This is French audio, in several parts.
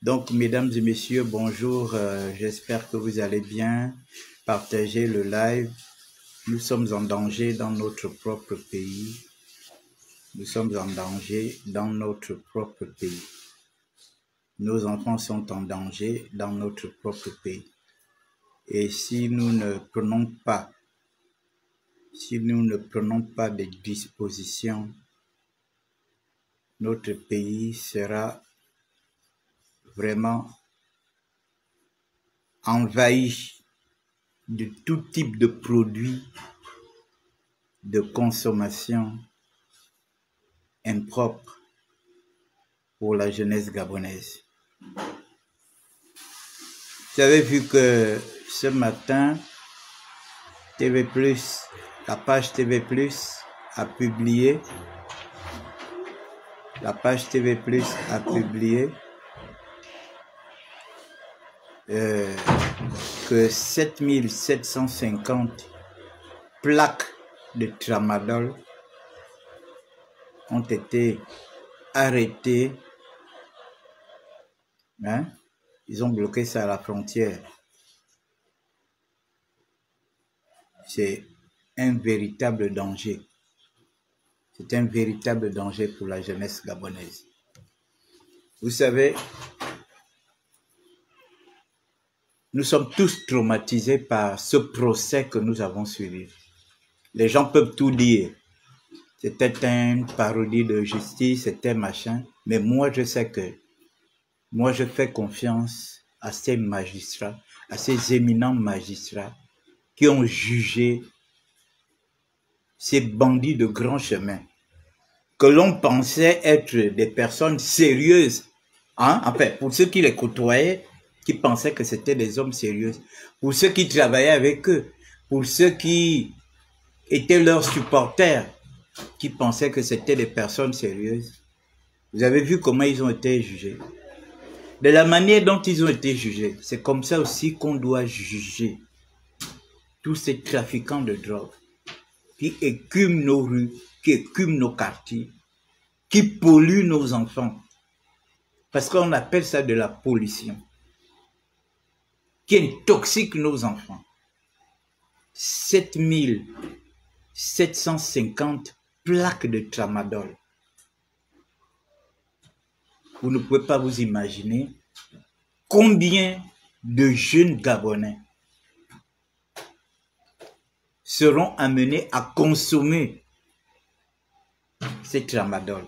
Donc, mesdames et messieurs, bonjour. J'espère que vous allez bien. Partagez le live. Nous sommes en danger dans notre propre pays. Nous sommes en danger dans notre propre pays. Nos enfants sont en danger dans notre propre pays. Et si nous ne prenons pas des dispositions, notre pays sera vraiment envahi de tout type de produits de consommation impropres pour la jeunesse gabonaise. Vous avez vu que ce matin, TV+, la page TV+, a publié, que 7750 plaques de tramadol ont été arrêtées. Ils ont bloqué ça à la frontière. C'est un véritable danger. C'est un véritable danger pour la jeunesse gabonaise. Vous savez, nous sommes tous traumatisés par ce procès que nous avons suivi. Les gens peuvent tout dire. C'était une parodie de justice, c'était machin. Mais moi, je sais que moi, je fais confiance à ces magistrats, à ces éminents magistrats qui ont jugé ces bandits de grand chemin que l'on pensait être des personnes sérieuses. Enfin, pour ceux qui les côtoyaient, qui pensaient que c'était des hommes sérieux, pour ceux qui travaillaient avec eux, pour ceux qui étaient leurs supporters, qui pensaient que c'était des personnes sérieuses. Vous avez vu comment ils ont été jugés. De la manière dont ils ont été jugés, c'est comme ça aussi qu'on doit juger tous ces trafiquants de drogue qui écument nos rues, qui écument nos quartiers, qui polluent nos enfants. Parce qu'on appelle ça de la pollution. Qui intoxique nos enfants. 7750 plaques de tramadol. Vous ne pouvez pas vous imaginer combien de jeunes Gabonais seront amenés à consommer ces tramadol.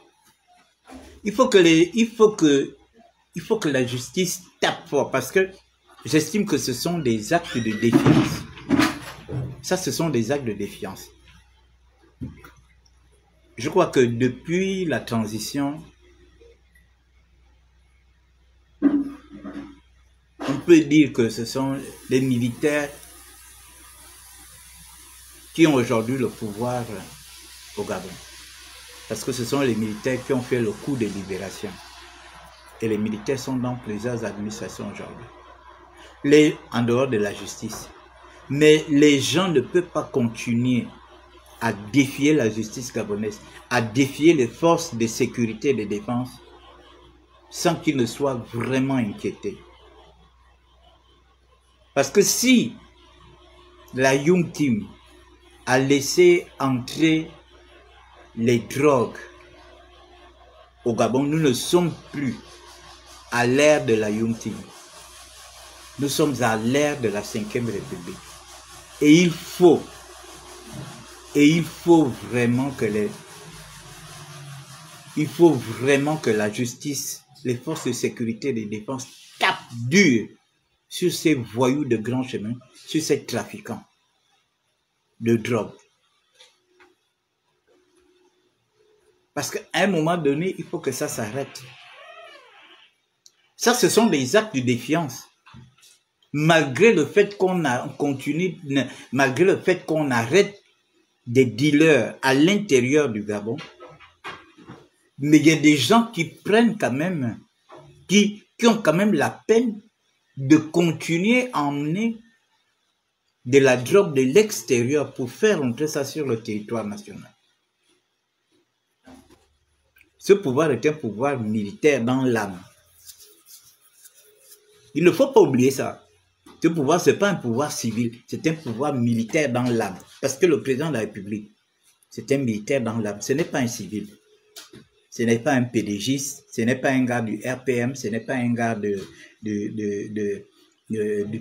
Il faut que la justice tape fort parce que j'estime que ce sont des actes de défiance. Ça, ce sont des actes de défiance. Je crois que depuis la transition, on peut dire que ce sont les militaires qui ont aujourd'hui le pouvoir au Gabon. Parce que ce sont les militaires qui ont fait le coup de libération. Et les militaires sont dans plusieurs administrations aujourd'hui. En dehors de la justice. Mais les gens ne peuvent pas continuer à défier la justice gabonaise, à défier les forces de sécurité et de défense sans qu'ils ne soient vraiment inquiétés. Parce que si la Young Team a laissé entrer les drogues au Gabon, nous ne sommes plus à l'ère de la Young Team. Nous sommes à l'ère de la 5e République. Et il faut vraiment que la justice, les forces de sécurité et de défense tapent dur sur ces voyous de grand chemin, sur ces trafiquants de drogue. Parce qu'à un moment donné, il faut que ça s'arrête. Ça, ce sont des actes de défiance. Malgré le fait qu'on arrête des dealers à l'intérieur du Gabon, mais il y a des gens qui prennent quand même, qui ont quand même la peine de continuer à emmener de la drogue de l'extérieur pour faire entrer ça sur le territoire national. Ce pouvoir est un pouvoir militaire dans l'âme. Il ne faut pas oublier ça. Ce pouvoir, ce n'est pas un pouvoir civil, c'est un pouvoir militaire dans l'âme. Parce que le président de la République, c'est un militaire dans l'âme, ce n'est pas un civil. Ce n'est pas un PDGiste, ce n'est pas un gars du RPM, ce n'est pas un gars du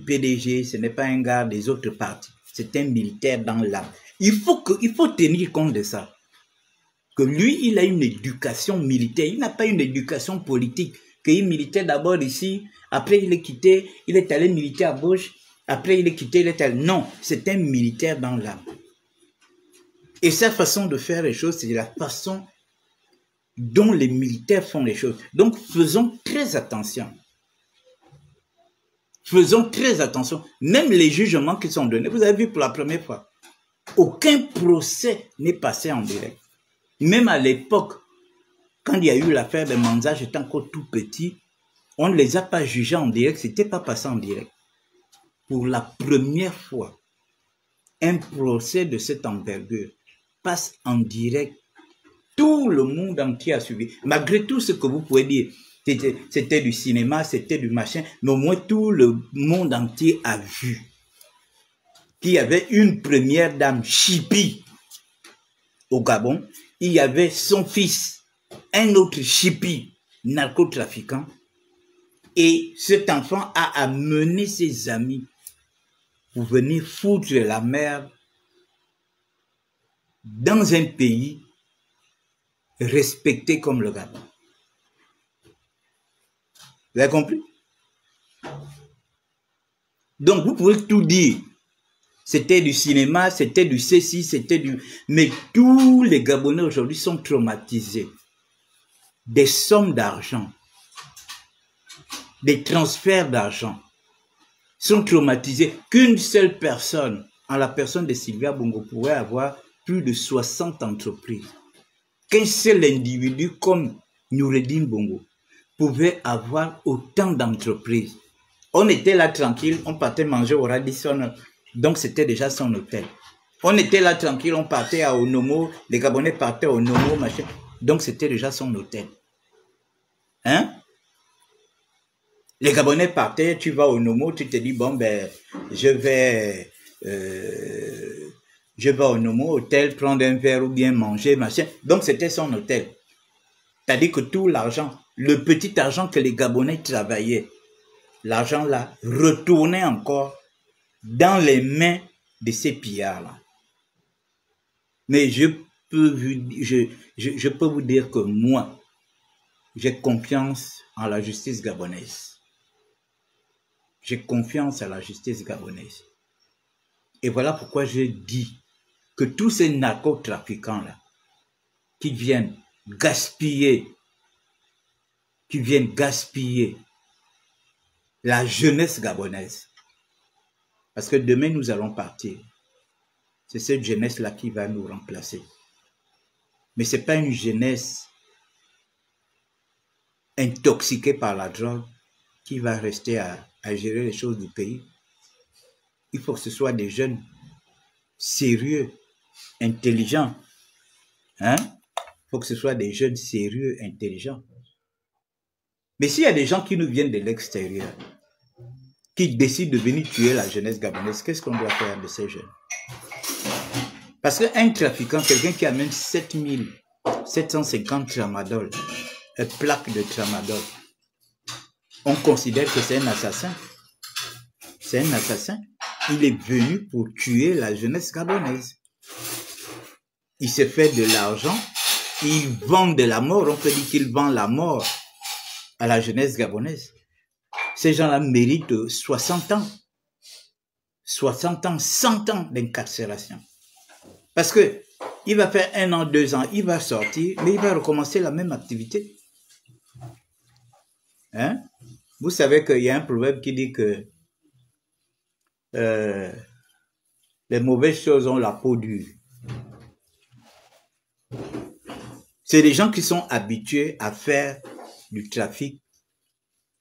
PDG, ce n'est pas un gars des autres partis. C'est un militaire dans l'âme. Il faut tenir compte de ça. Que lui, il a une éducation militaire. Il n'a pas une éducation politique. Qu'il militait d'abord ici, après il est quitté, il est allé militer à gauche, après il est quitté, il est allé... Non, c'est un militaire dans l'âme. Et sa façon de faire les choses, c'est la façon dont les militaires font les choses. Donc, faisons très attention. Faisons très attention. Même les jugements qui sont donnés, vous avez vu pour la première fois, aucun procès n'est passé en direct. Même à l'époque, quand il y a eu l'affaire de Manza, j'étais encore tout petit, on ne les a pas jugés en direct, ce n'était pas passé en direct. Pour la première fois, un procès de cette envergure passe en direct. Tout le monde entier a suivi. Malgré tout ce que vous pouvez dire, c'était du cinéma, c'était du machin, mais au moins tout le monde entier a vu qu'il y avait une première dame, Chipi, au Gabon. Il y avait son fils, un autre Chipi, narcotrafiquant. Et cet enfant a amené ses amis pour venir foutre la merde dans un pays respecté comme le Gabon. Vous avez compris? Donc vous pouvez tout dire. C'était du cinéma, c'était du ceci, c'était du... Mais tous les Gabonais aujourd'hui sont traumatisés. Des sommes d'argent, des transferts d'argent sont traumatisés. Qu'une seule personne, en la personne de Sylvia Bongo, pourrait avoir plus de 60 entreprises. Qu'un seul individu comme Noureddin Bongo pouvait avoir autant d'entreprises. On était là tranquille, on partait manger au Radisson, donc c'était déjà son hôtel. On était là tranquille, on partait à Onomo, les Gabonais partaient à Onomo, machin, donc c'était déjà son hôtel. Hein? Les Gabonais partaient, tu vas au Onomo, tu te dis, bon ben, je vais au Onomo, hôtel, prendre un verre ou bien manger, machin. Donc c'était son hôtel. C'est-à-dire que tout l'argent, le petit argent que les Gabonais travaillaient, l'argent là retournait encore dans les mains de ces pillards-là. Mais je peux vous dire que moi, j'ai confiance en la justice gabonaise. J'ai confiance à la justice gabonaise. Et voilà pourquoi je dis que tous ces narcotrafiquants-là, qui viennent gaspiller la jeunesse gabonaise. Parce que demain, nous allons partir. C'est cette jeunesse-là qui va nous remplacer. Mais ce n'est pas une jeunesse intoxiquée par la drogue qui va rester à gérer les choses du pays. Il faut que ce soit des jeunes sérieux, intelligents. Hein? Il faut que ce soit des jeunes sérieux, intelligents. Mais s'il y a des gens qui nous viennent de l'extérieur, qui décident de venir tuer la jeunesse gabonaise, qu'est-ce qu'on doit faire de ces jeunes? Parce qu'un trafiquant, quelqu'un qui amène 7750 tramadol, une plaque de tramadol, on considère que c'est un assassin. C'est un assassin. Il est venu pour tuer la jeunesse gabonaise. Il se fait de l'argent, il vend de la mort, on peut dire qu'il vend la mort à la jeunesse gabonaise. Ces gens-là méritent 60 ans. 60 ans, 100 ans d'incarcération. Parce que il va faire 1 an, 2 ans, il va sortir, mais il va recommencer la même activité. Hein? Vous savez qu'il y a un proverbe qui dit que les mauvaises choses ont la peau dure. C'est des gens qui sont habitués à faire du trafic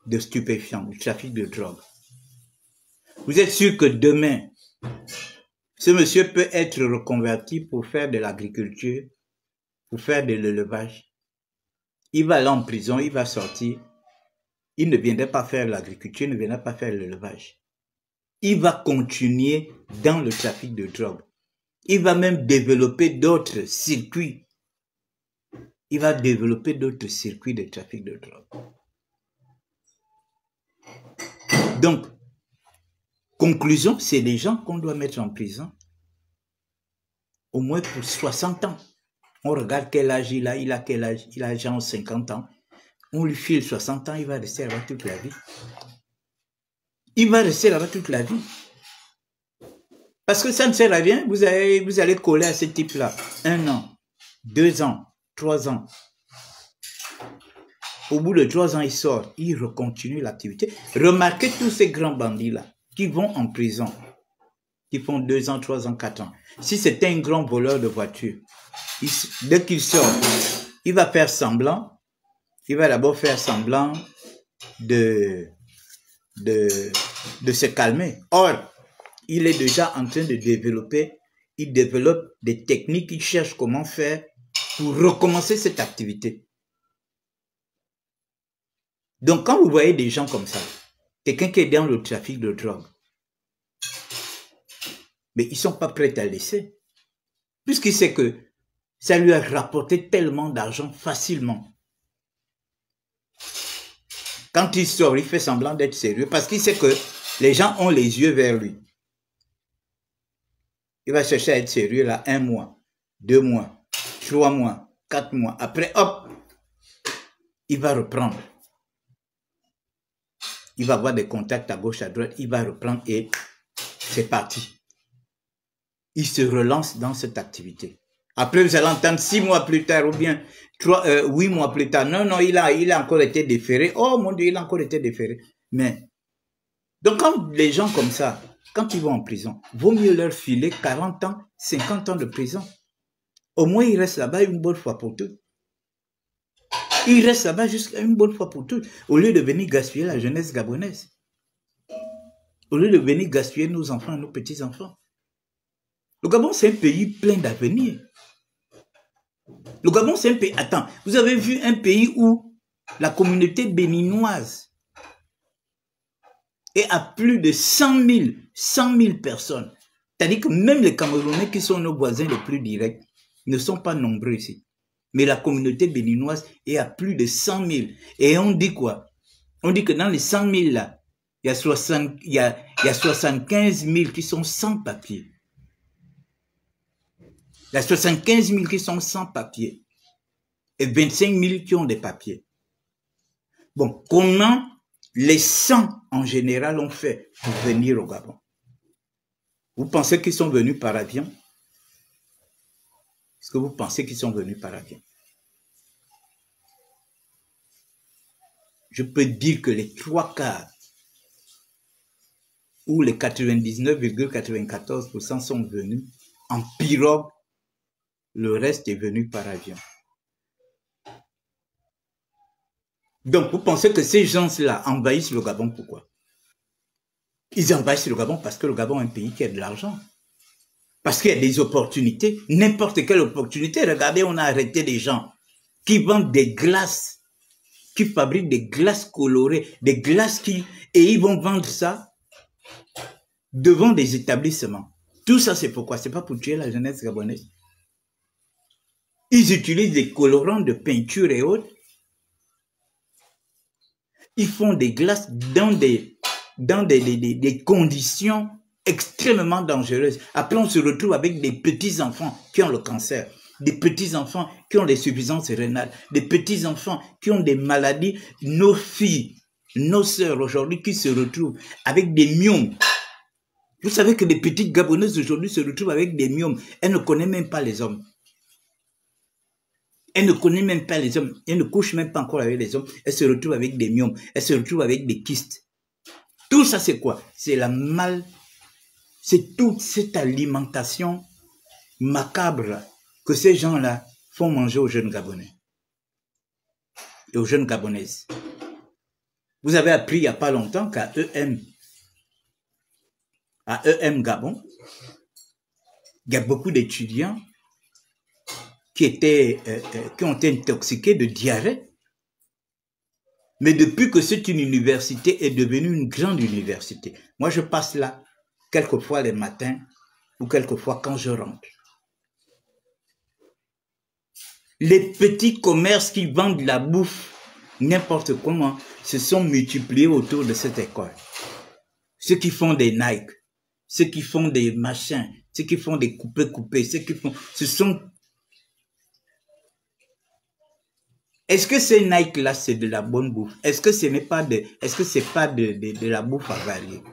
de stupéfiants, du trafic de drogue. Vous êtes sûr que demain, ce monsieur peut être reconverti pour faire de l'agriculture, pour faire de l'élevage. Il va aller en prison, il va sortir. il ne viendrait pas faire l'agriculture, il ne viendrait pas faire l'élevage. Il va continuer dans le trafic de drogue. Il va même développer d'autres circuits. Il va développer d'autres circuits de trafic de drogue. Donc, conclusion, c'est des gens qu'on doit mettre en prison au moins pour 60 ans. On regarde quel âge il a quel âge? Il a genre 50 ans. On lui file 60 ans, il va rester là-bas toute la vie. Il va rester là-bas toute la vie. Parce que ça ne sert à rien, vous allez coller à ce type-là. 1 an, 2 ans, 3 ans. Au bout de 3 ans, il sort, il recontinue l'activité. Remarquez tous ces grands bandits-là qui vont en prison, qui font 2 ans, 3 ans, 4 ans. Si c'était un grand voleur de voiture, dès qu'il sort, il va faire semblant, il va d'abord faire semblant de se calmer. Or, il est déjà en train de développer, il développe des techniques, il cherche comment faire pour recommencer cette activité. Donc, quand vous voyez des gens comme ça, quelqu'un qui est dans le trafic de drogue, mais ils ne sont pas prêts à laisser, puisqu'il sait que ça lui a rapporté tellement d'argent facilement. Quand il sort, il fait semblant d'être sérieux, parce qu'il sait que les gens ont les yeux vers lui. Il va chercher à être sérieux là 1 mois, 2 mois, 3 mois, 4 mois. Après, hop, il va reprendre. Il va avoir des contacts à gauche, à droite, il va reprendre et c'est parti. Il se relance dans cette activité. Après, vous allez entendre 6 mois plus tard ou bien 8 mois plus tard. Non, il a encore été déféré. Oh mon Dieu, il a encore été déféré. Mais, donc quand les gens comme ça, quand ils vont en prison, vaut mieux leur filer 40 ans, 50 ans de prison. Au moins, ils restent là-bas une bonne fois pour toutes. Ils restent là-bas jusqu'à une bonne fois pour toutes, au lieu de venir gaspiller la jeunesse gabonaise. Au lieu de venir gaspiller nos enfants, nos petits-enfants. Le Gabon, c'est un pays plein d'avenir. Le Gabon, c'est un pays... Attends, vous avez vu un pays où la communauté béninoise est à plus de 100 000 personnes. C'est-à-dire que même les Camerounais qui sont nos voisins les plus directs ne sont pas nombreux ici. Mais la communauté béninoise est à plus de 100 000. Et on dit quoi? On dit que dans les 100 000 là, il y a 75 000 qui sont sans papier. Il y a 75 000 qui sont sans papier. Et 25 000 qui ont des papiers. Bon, comment les 100 en général ont fait pour venir au Gabon? Vous pensez qu'ils sont venus par avion? Est-ce que vous pensez qu'ils sont venus par avion? Je peux dire que les 3 quarts ou les 99,94% sont venus en pirogue. Le reste est venu par avion. Donc, vous pensez que ces gens-là envahissent le Gabon, pourquoi? Ils envahissent le Gabon parce que le Gabon est un pays qui a de l'argent. Parce qu'il y a des opportunités, n'importe quelle opportunité. Regardez, on a arrêté des gens qui vendent des glaces, qui fabriquent des glaces colorées, des glaces et ils vont vendre ça devant des établissements. Tout ça, c'est pourquoi? C'est pas pour tuer la jeunesse gabonaise. Ils utilisent des colorants de peinture et autres. Ils font des glaces dans des conditions extrêmement dangereuses. Après, on se retrouve avec des petits-enfants qui ont le cancer, des petits-enfants qui ont des suffisances rénales, des petits-enfants qui ont des maladies. Nos filles, nos sœurs aujourd'hui qui se retrouvent avec des myomes. Vous savez que les petites Gabonaises aujourd'hui se retrouvent avec des myomes. Elles ne connaissent même pas les hommes. Elle ne connaît même pas les hommes. Elle ne couche même pas encore avec les hommes. Elle se retrouve avec des myomes. Elle se retrouve avec des kystes. Tout ça, c'est quoi? C'est c'est toute cette alimentation macabre que ces gens-là font manger aux jeunes Gabonais et aux jeunes Gabonaises. Vous avez appris il n'y a pas longtemps qu'à EM Gabon, il y a beaucoup d'étudiants qui ont été intoxiqués de diarrhée. Mais depuis que c'est une université est devenue une grande université, moi je passe là, quelquefois les matins ou quelquefois quand je rentre. Les petits commerces qui vendent la bouffe, n'importe comment, se sont multipliés autour de cette école. Ceux qui font des Nike, ceux qui font des machins, ceux qui font des coupés, ceux qui font... Ce sont... Est-ce que ces Nike-là, c'est de la bonne bouffe? Est-ce que ce n'est pas de... Est-ce que c'est pas de la bouffe avariée?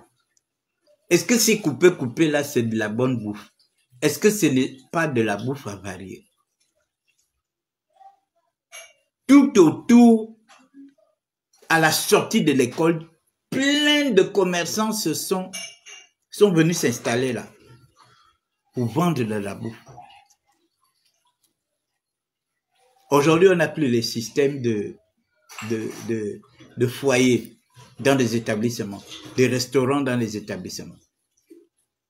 Est-ce que ces coupés-là, c'est de la bonne bouffe? Est-ce que ce n'est pas de la bouffe avariée? Tout autour, à la sortie de l'école, plein de commerçants sont venus s'installer là pour vendre de la bouffe. Aujourd'hui, on n'a plus les systèmes de foyers dans les établissements, des restaurants dans les établissements.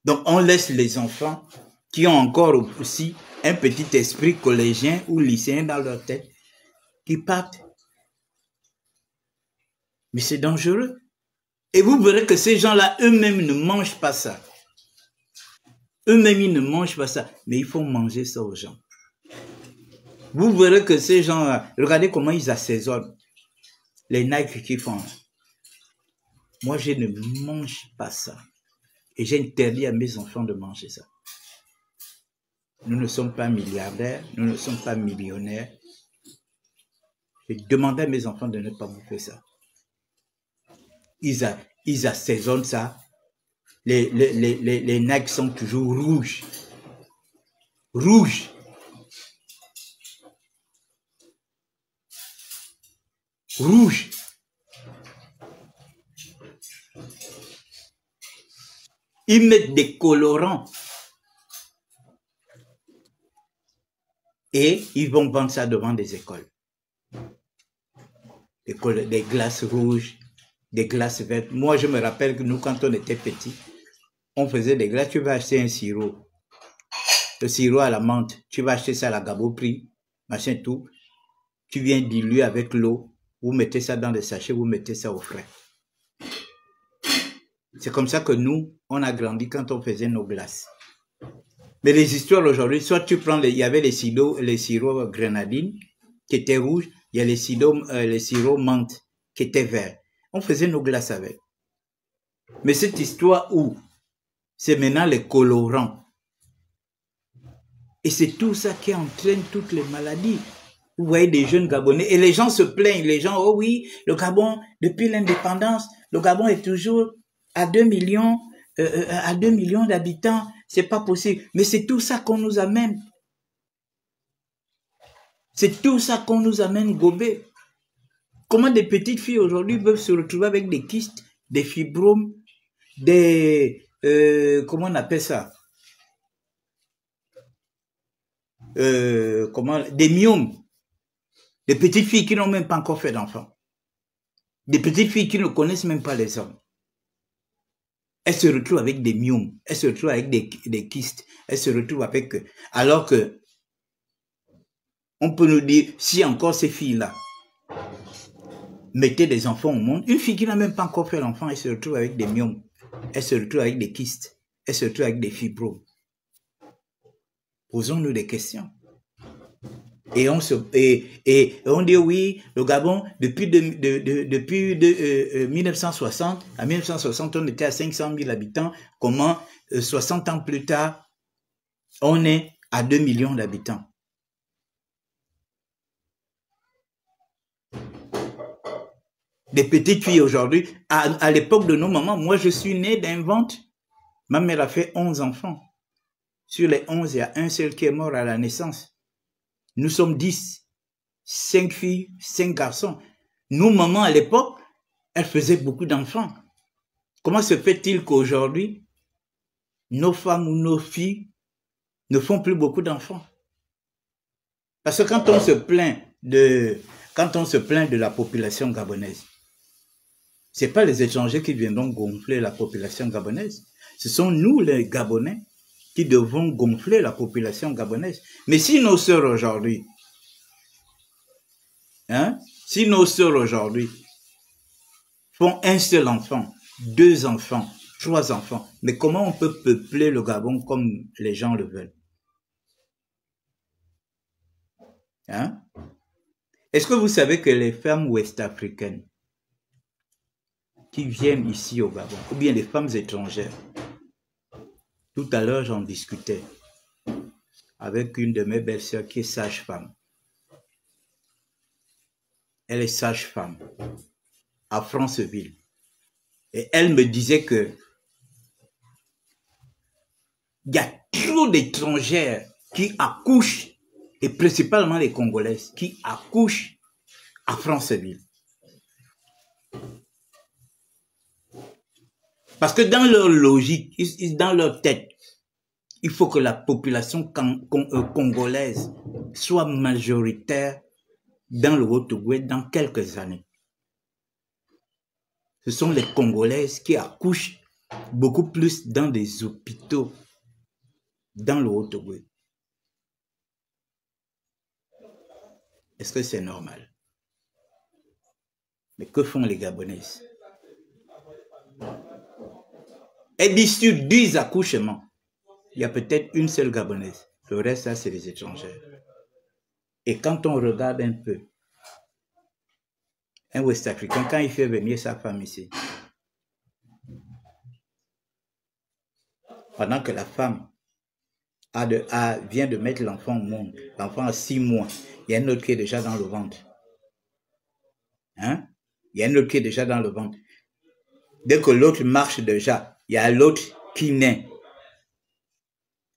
Donc, on laisse les enfants qui ont encore aussi un petit esprit collégien ou lycéen dans leur tête, qui partent. Mais c'est dangereux. Et vous verrez que ces gens-là, eux-mêmes ne mangent pas ça. Eux-mêmes, ils ne mangent pas ça. Mais il faut manger ça aux gens. Vous verrez que ces gens-là, regardez comment ils assaisonnent les Nike qu'ils font. Moi, je ne mange pas ça. Et j'ai interdit à mes enfants de manger ça. Nous ne sommes pas milliardaires, nous ne sommes pas millionnaires. J'ai demandé à mes enfants de ne pas bouffer ça. Ils assaisonnent ça. Les Nike sont toujours rouges. Rouges. Rouge. Ils mettent des colorants. Et ils vont vendre ça devant des écoles. Des glaces rouges, des glaces vertes. Moi, je me rappelle que nous, quand on était petits, on faisait des glaces. Tu vas acheter un sirop. Le sirop à la menthe. Tu vas acheter ça à la Gaboprix, machin tout. Tu viens diluer avec l'eau. Vous mettez ça dans des sachets, vous mettez ça au frais. C'est comme ça que nous, on a grandi quand on faisait nos glaces. Mais les histoires aujourd'hui, soit tu prends, il y avait les sirops grenadine qui étaient rouges, il y a les sirops menthe qui étaient verts. On faisait nos glaces avec. Mais cette histoire où c'est maintenant les colorants. Et c'est tout ça qui entraîne toutes les maladies. Vous voyez des jeunes Gabonais, et les gens se plaignent, les gens, oh oui, le Gabon, depuis l'indépendance, le Gabon est toujours à 2 millions d'habitants, c'est pas possible. Mais c'est tout ça qu'on nous amène. C'est tout ça qu'on nous amène gober. Comment des petites filles aujourd'hui peuvent se retrouver avec des kystes, des fibromes, des, comment on appelle ça? Des myomes. Des petites filles qui n'ont même pas encore fait d'enfants. Des petites filles qui ne connaissent même pas les hommes. Elles se retrouvent avec des myomes. Elles se retrouvent avec des kystes. Elles se retrouvent avec... Alors que, on peut nous dire, si encore ces filles-là mettaient des enfants au monde, une fille qui n'a même pas encore fait l'enfant, elle se retrouve avec des myomes. Elle se retrouve avec des kystes. Elle se retrouve avec des fibromes. Posons-nous des questions. Et on dit oui, le Gabon, depuis 1960, à 1960, on était à 500 000 habitants. Comment, 60 ans plus tard, on est à 2 millions d'habitants. Des petites filles aujourd'hui, à l'époque de nos mamans, moi je suis né d'un ventre. Ma mère a fait 11 enfants. Sur les 11, il y a un seul qui est mort à la naissance. Nous sommes 10, 5 filles, 5 garçons. Nous, maman, à l'époque, elle faisait beaucoup d'enfants. Comment se fait-il qu'aujourd'hui, nos femmes ou nos filles ne font plus beaucoup d'enfants? Parce que quand on se plaint de la population gabonaise, c'est pas les étrangers qui viendront gonfler la population gabonaise. Ce sont nous, les Gabonais, qui devons gonfler la population gabonaise. Mais si nos sœurs aujourd'hui, si nos sœurs aujourd'hui font un seul enfant, 2 enfants, 3 enfants. Mais comment on peut peupler le Gabon comme les gens le veulent? Hein? Est-ce que vous savez que les femmes ouest-africaines qui viennent ici au Gabon, ou bien les femmes étrangères, tout à l'heure j'en discutais avec une de mes belles-sœurs qui est sage-femme. Elle est sage-femme à Franceville. Et elle me disait que il y a trop d'étrangères qui accouchent, et principalement les Congolaises, qui accouchent à Franceville. Parce que dans leur logique, dans leur tête, il faut que la population congolaise soit majoritaire dans le Haut-Ogooué dans quelques années. Ce sont les Congolaises qui accouchent beaucoup plus dans des hôpitaux dans le Haut-Ogooué. Est-ce que c'est normal? Mais que font les Gabonaises? Et dit sur 10 accouchements, il y a peut-être une seule Gabonaise. Le reste, ça, c'est les étrangers. Et quand on regarde un peu, un Ouest-Africain, quand il fait venir sa femme ici, pendant que la femme vient de mettre l'enfant au monde, l'enfant a 6 mois, il y a un autre qui est déjà dans le ventre. Hein? Il y a un autre qui est déjà dans le ventre. Dès que l'autre marche déjà, il y a l'autre qui naît.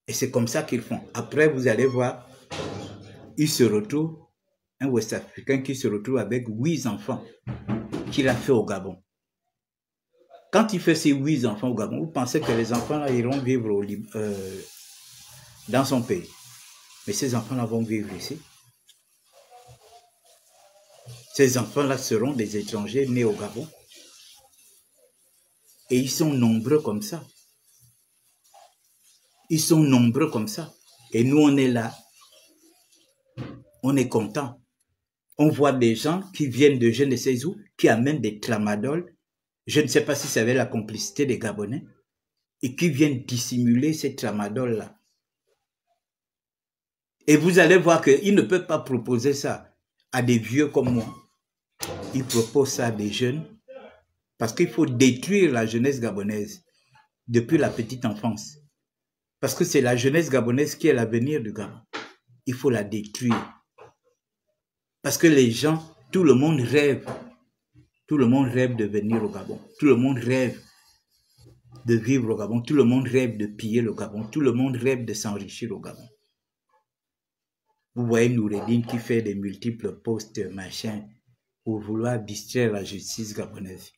Et c'est comme ça qu'ils font. Après, vous allez voir, il se retrouve, un Ouest-Africain qui se retrouve avec 8 enfants qu'il a fait au Gabon. Quand il fait ces 8 enfants au Gabon, vous pensez que les enfants là iront vivre dans son pays. Mais ces enfants-là vont vivre ici. Ces enfants-là seront des étrangers nés au Gabon. Et ils sont nombreux comme ça. Ils sont nombreux comme ça. Et nous, on est là. On est content. On voit des gens qui viennent de je ne sais où, qui amènent des tramadol. Je ne sais pas si c'est avec la complicité des Gabonais. Et qui viennent dissimuler ces tramadol-là. Et vous allez voir qu'ils ne peuvent pas proposer ça à des vieux comme moi. Ils proposent ça à des jeunes. Parce qu'il faut détruire la jeunesse gabonaise depuis la petite enfance. Parce que c'est la jeunesse gabonaise qui est l'avenir du Gabon. Il faut la détruire. Parce que les gens, tout le monde rêve. Tout le monde rêve de venir au Gabon. Tout le monde rêve de vivre au Gabon. Tout le monde rêve de piller le Gabon. Tout le monde rêve de s'enrichir au Gabon. Vous voyez Noureddine qui fait des multiples postes, machin, pour vouloir distraire la justice gabonaise.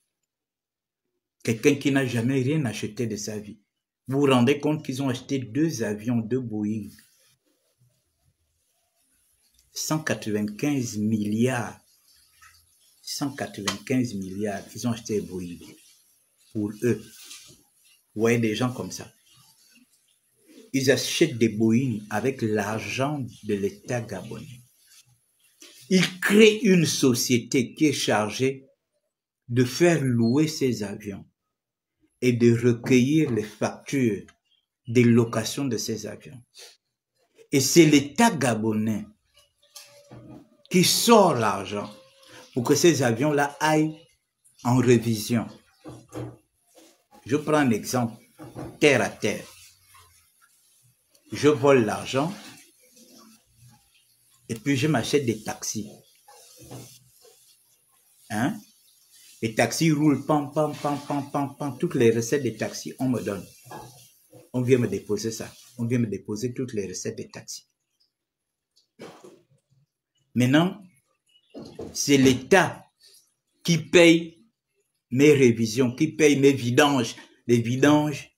Quelqu'un qui n'a jamais rien acheté de sa vie. Vous vous rendez compte qu'ils ont acheté 2 avions, 2 Boeing. 195 milliards. 195 milliards. Ils ont acheté Boeing. Pour eux. Vous voyez des gens comme ça. Ils achètent des Boeing avec l'argent de l'État gabonais. Ils créent une société qui est chargée de faire louer ces avions et de recueillir les factures des locations de ces avions. Et c'est l'État gabonais qui sort l'argent pour que ces avions-là aillent en révision. Je prends un exemple, terre à terre. Je vole l'argent et puis je m'achète des taxis. Hein? Les taxis roulent, pam, pam, pam, pam, pam, pam. Toutes les recettes des taxis, on me donne. On vient me déposer ça. On vient me déposer toutes les recettes des taxis. Maintenant, c'est l'État qui paye mes révisions, qui paye mes vidanges, les vidanges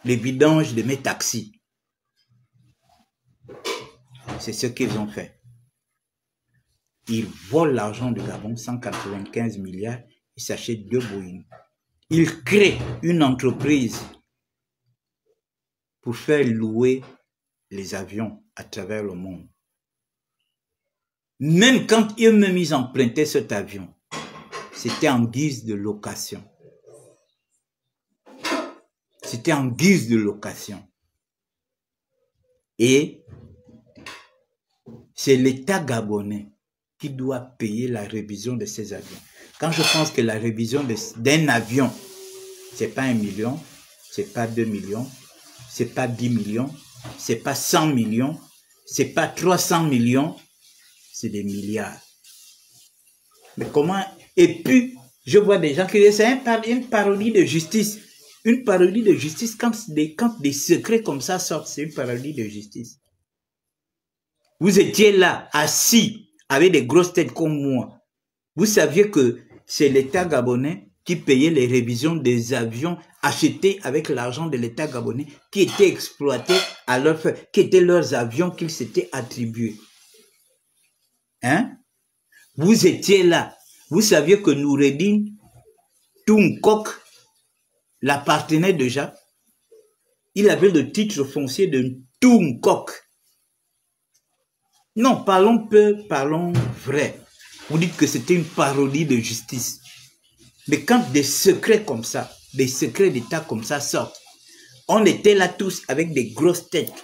de mes taxis. C'est ce qu'ils ont fait. Ils volent l'argent du Gabon, 195 milliards, ils s'achètent 2 Boeing. Ils créent une entreprise pour faire louer les avions à travers le monde. Même quand eux-mêmes ils empruntaient cet avion, c'était en guise de location. C'était en guise de location. Et c'est l'État gabonais qui doit payer la révision de ces avions. Quand je pense que la révision d'un avion, c'est pas 1 million, c'est pas 2 millions, c'est pas 10 millions, c'est pas 100 millions, c'est pas 300 millions, c'est des milliards. Mais comment? Et puis, je vois des gens qui disent c'est une parodie de justice. Une parodie de justice, quand des secrets comme ça sortent, c'est une parodie de justice. Vous étiez là, assis, avec des grosses têtes comme moi. Vous saviez que c'est l'État gabonais qui payait les révisions des avions achetés avec l'argent de l'État gabonais, qui étaient exploités à leur fin, qui étaient leurs avions qu'ils s'étaient attribués. Hein? Vous étiez là. Vous saviez que Noureddin Tounkok l'appartenait déjà. Il avait le titre foncier de Tounkok. Non, parlons peu, parlons vrai. Vous dites que c'était une parodie de justice. Mais quand des secrets comme ça, des secrets d'État comme ça sortent, on était là tous avec des grosses têtes.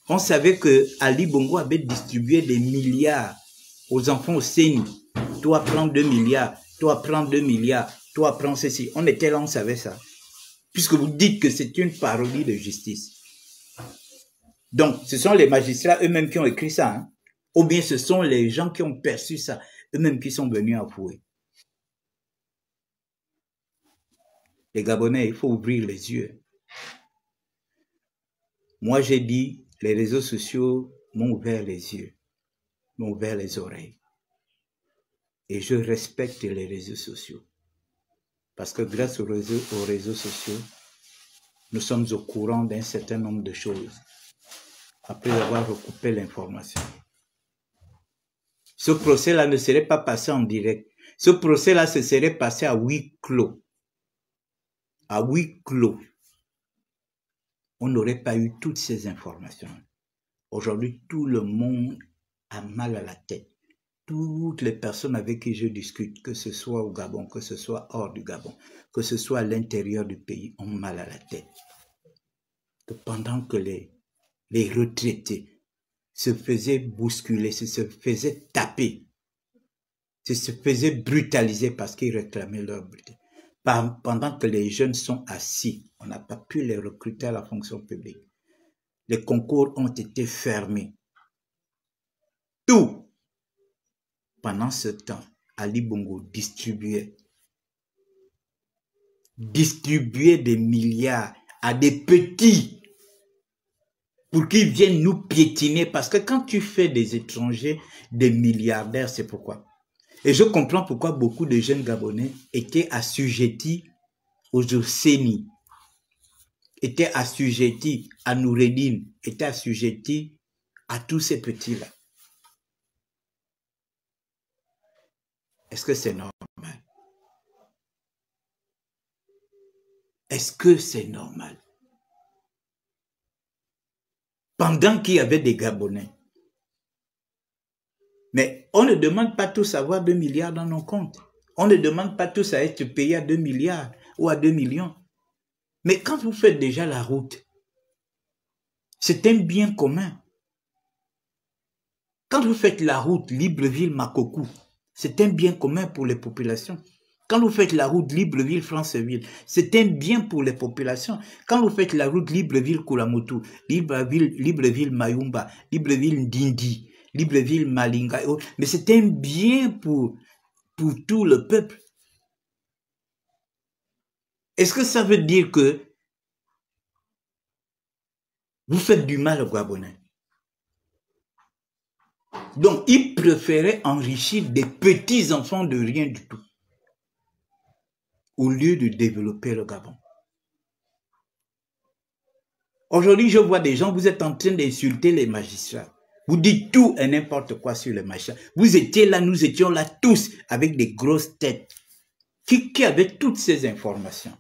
On savait que Ali Bongo avait distribué des milliards aux enfants au CENI. Toi, prends 2 milliards. Toi, prends 2 milliards. Toi, prends ceci. On était là, on savait ça. Puisque vous dites que c'est une parodie de justice. Donc, ce sont les magistrats eux-mêmes qui ont écrit ça. Hein? Ou bien ce sont les gens qui ont perçu ça, eux-mêmes qui sont venus avouer. Les Gabonais, il faut ouvrir les yeux. Moi, j'ai dit, les réseaux sociaux m'ont ouvert les yeux, m'ont ouvert les oreilles. Et je respecte les réseaux sociaux. Parce que grâce aux réseaux sociaux, nous sommes au courant d'un certain nombre de choses, après avoir recoupé l'information. Ce procès-là ne serait pas passé en direct. Ce procès-là se serait passé à huis clos. À huis clos. On n'aurait pas eu toutes ces informations. Aujourd'hui, tout le monde a mal à la tête. Toutes les personnes avec qui je discute, que ce soit au Gabon, que ce soit hors du Gabon, que ce soit à l'intérieur du pays, ont mal à la tête. Que pendant que les retraités se faisaient bousculer, se faisaient taper, se faisaient brutaliser parce qu'ils réclamaient leur bulletin. Pendant que les jeunes sont assis, on n'a pas pu les recruter à la fonction publique. Les concours ont été fermés. Tout. Pendant ce temps, Ali Bongo distribuait des milliards à des petits pour qu'ils viennent nous piétiner. Parce que quand tu fais des étrangers, des milliardaires, c'est pourquoi. Et je comprends pourquoi beaucoup de jeunes Gabonais étaient assujettis aux CENI, étaient assujettis à Noureddin, étaient assujettis à tous ces petits-là. Est-ce que c'est normal? Est-ce que c'est normal? Pendant qu'il y avait des Gabonais. Mais on ne demande pas tous à avoir 2 milliards dans nos comptes. On ne demande pas tous à être payés à 2 milliards ou à 2 millions. Mais quand vous faites déjà la route, c'est un bien commun. Quand vous faites la route Libreville-Makokou, c'est un bien commun pour les populations. Quand vous faites la route Libreville-Franceville, c'est un bien pour les populations. Quand vous faites la route Libreville-Koulamoutou, Libreville-Mayumba, Libreville-Ndindi, Libreville-Malinga, mais c'est un bien pour tout le peuple. Est-ce que ça veut dire que vous faites du mal aux Gabonais? Donc, ils préféraient enrichir des petits-enfants de rien du tout, au lieu de développer le Gabon. Aujourd'hui, je vois des gens, vous êtes en train d'insulter les magistrats. Vous dites tout et n'importe quoi sur les magistrats. Vous étiez là, nous étions là tous avec des grosses têtes qui avaient toutes ces informations.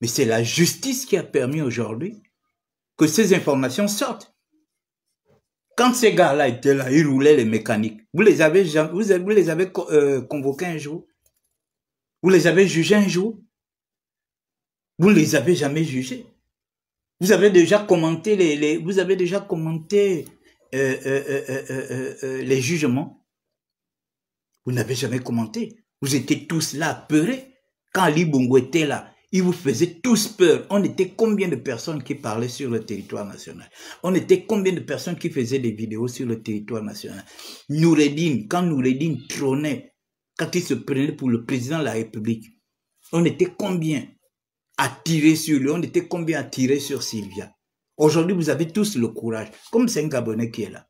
Mais c'est la justice qui a permis aujourd'hui que ces informations sortent. Quand ces gars-là étaient là, ils roulaient les mécaniques. Vous les avez convoqués un jour? Vous les avez jugés un jour? Vous ne les avez jamais jugés. Vous avez déjà commenté vous avez déjà commenté les jugements. Vous n'avez jamais commenté. Vous étiez tous là, apeurés. Quand Ali Bongo était là, il vous faisait tous peur. On était combien de personnes qui parlaient sur le territoire national? On était combien de personnes qui faisaient des vidéos sur le territoire national? Noureddine, quand Noureddine trônait, quand il se prenait pour le président de la République, on était combien à tirer sur lui? On était combien à tirer sur Sylvia? Aujourd'hui, vous avez tous le courage, comme c'est un Gabonais qui est là.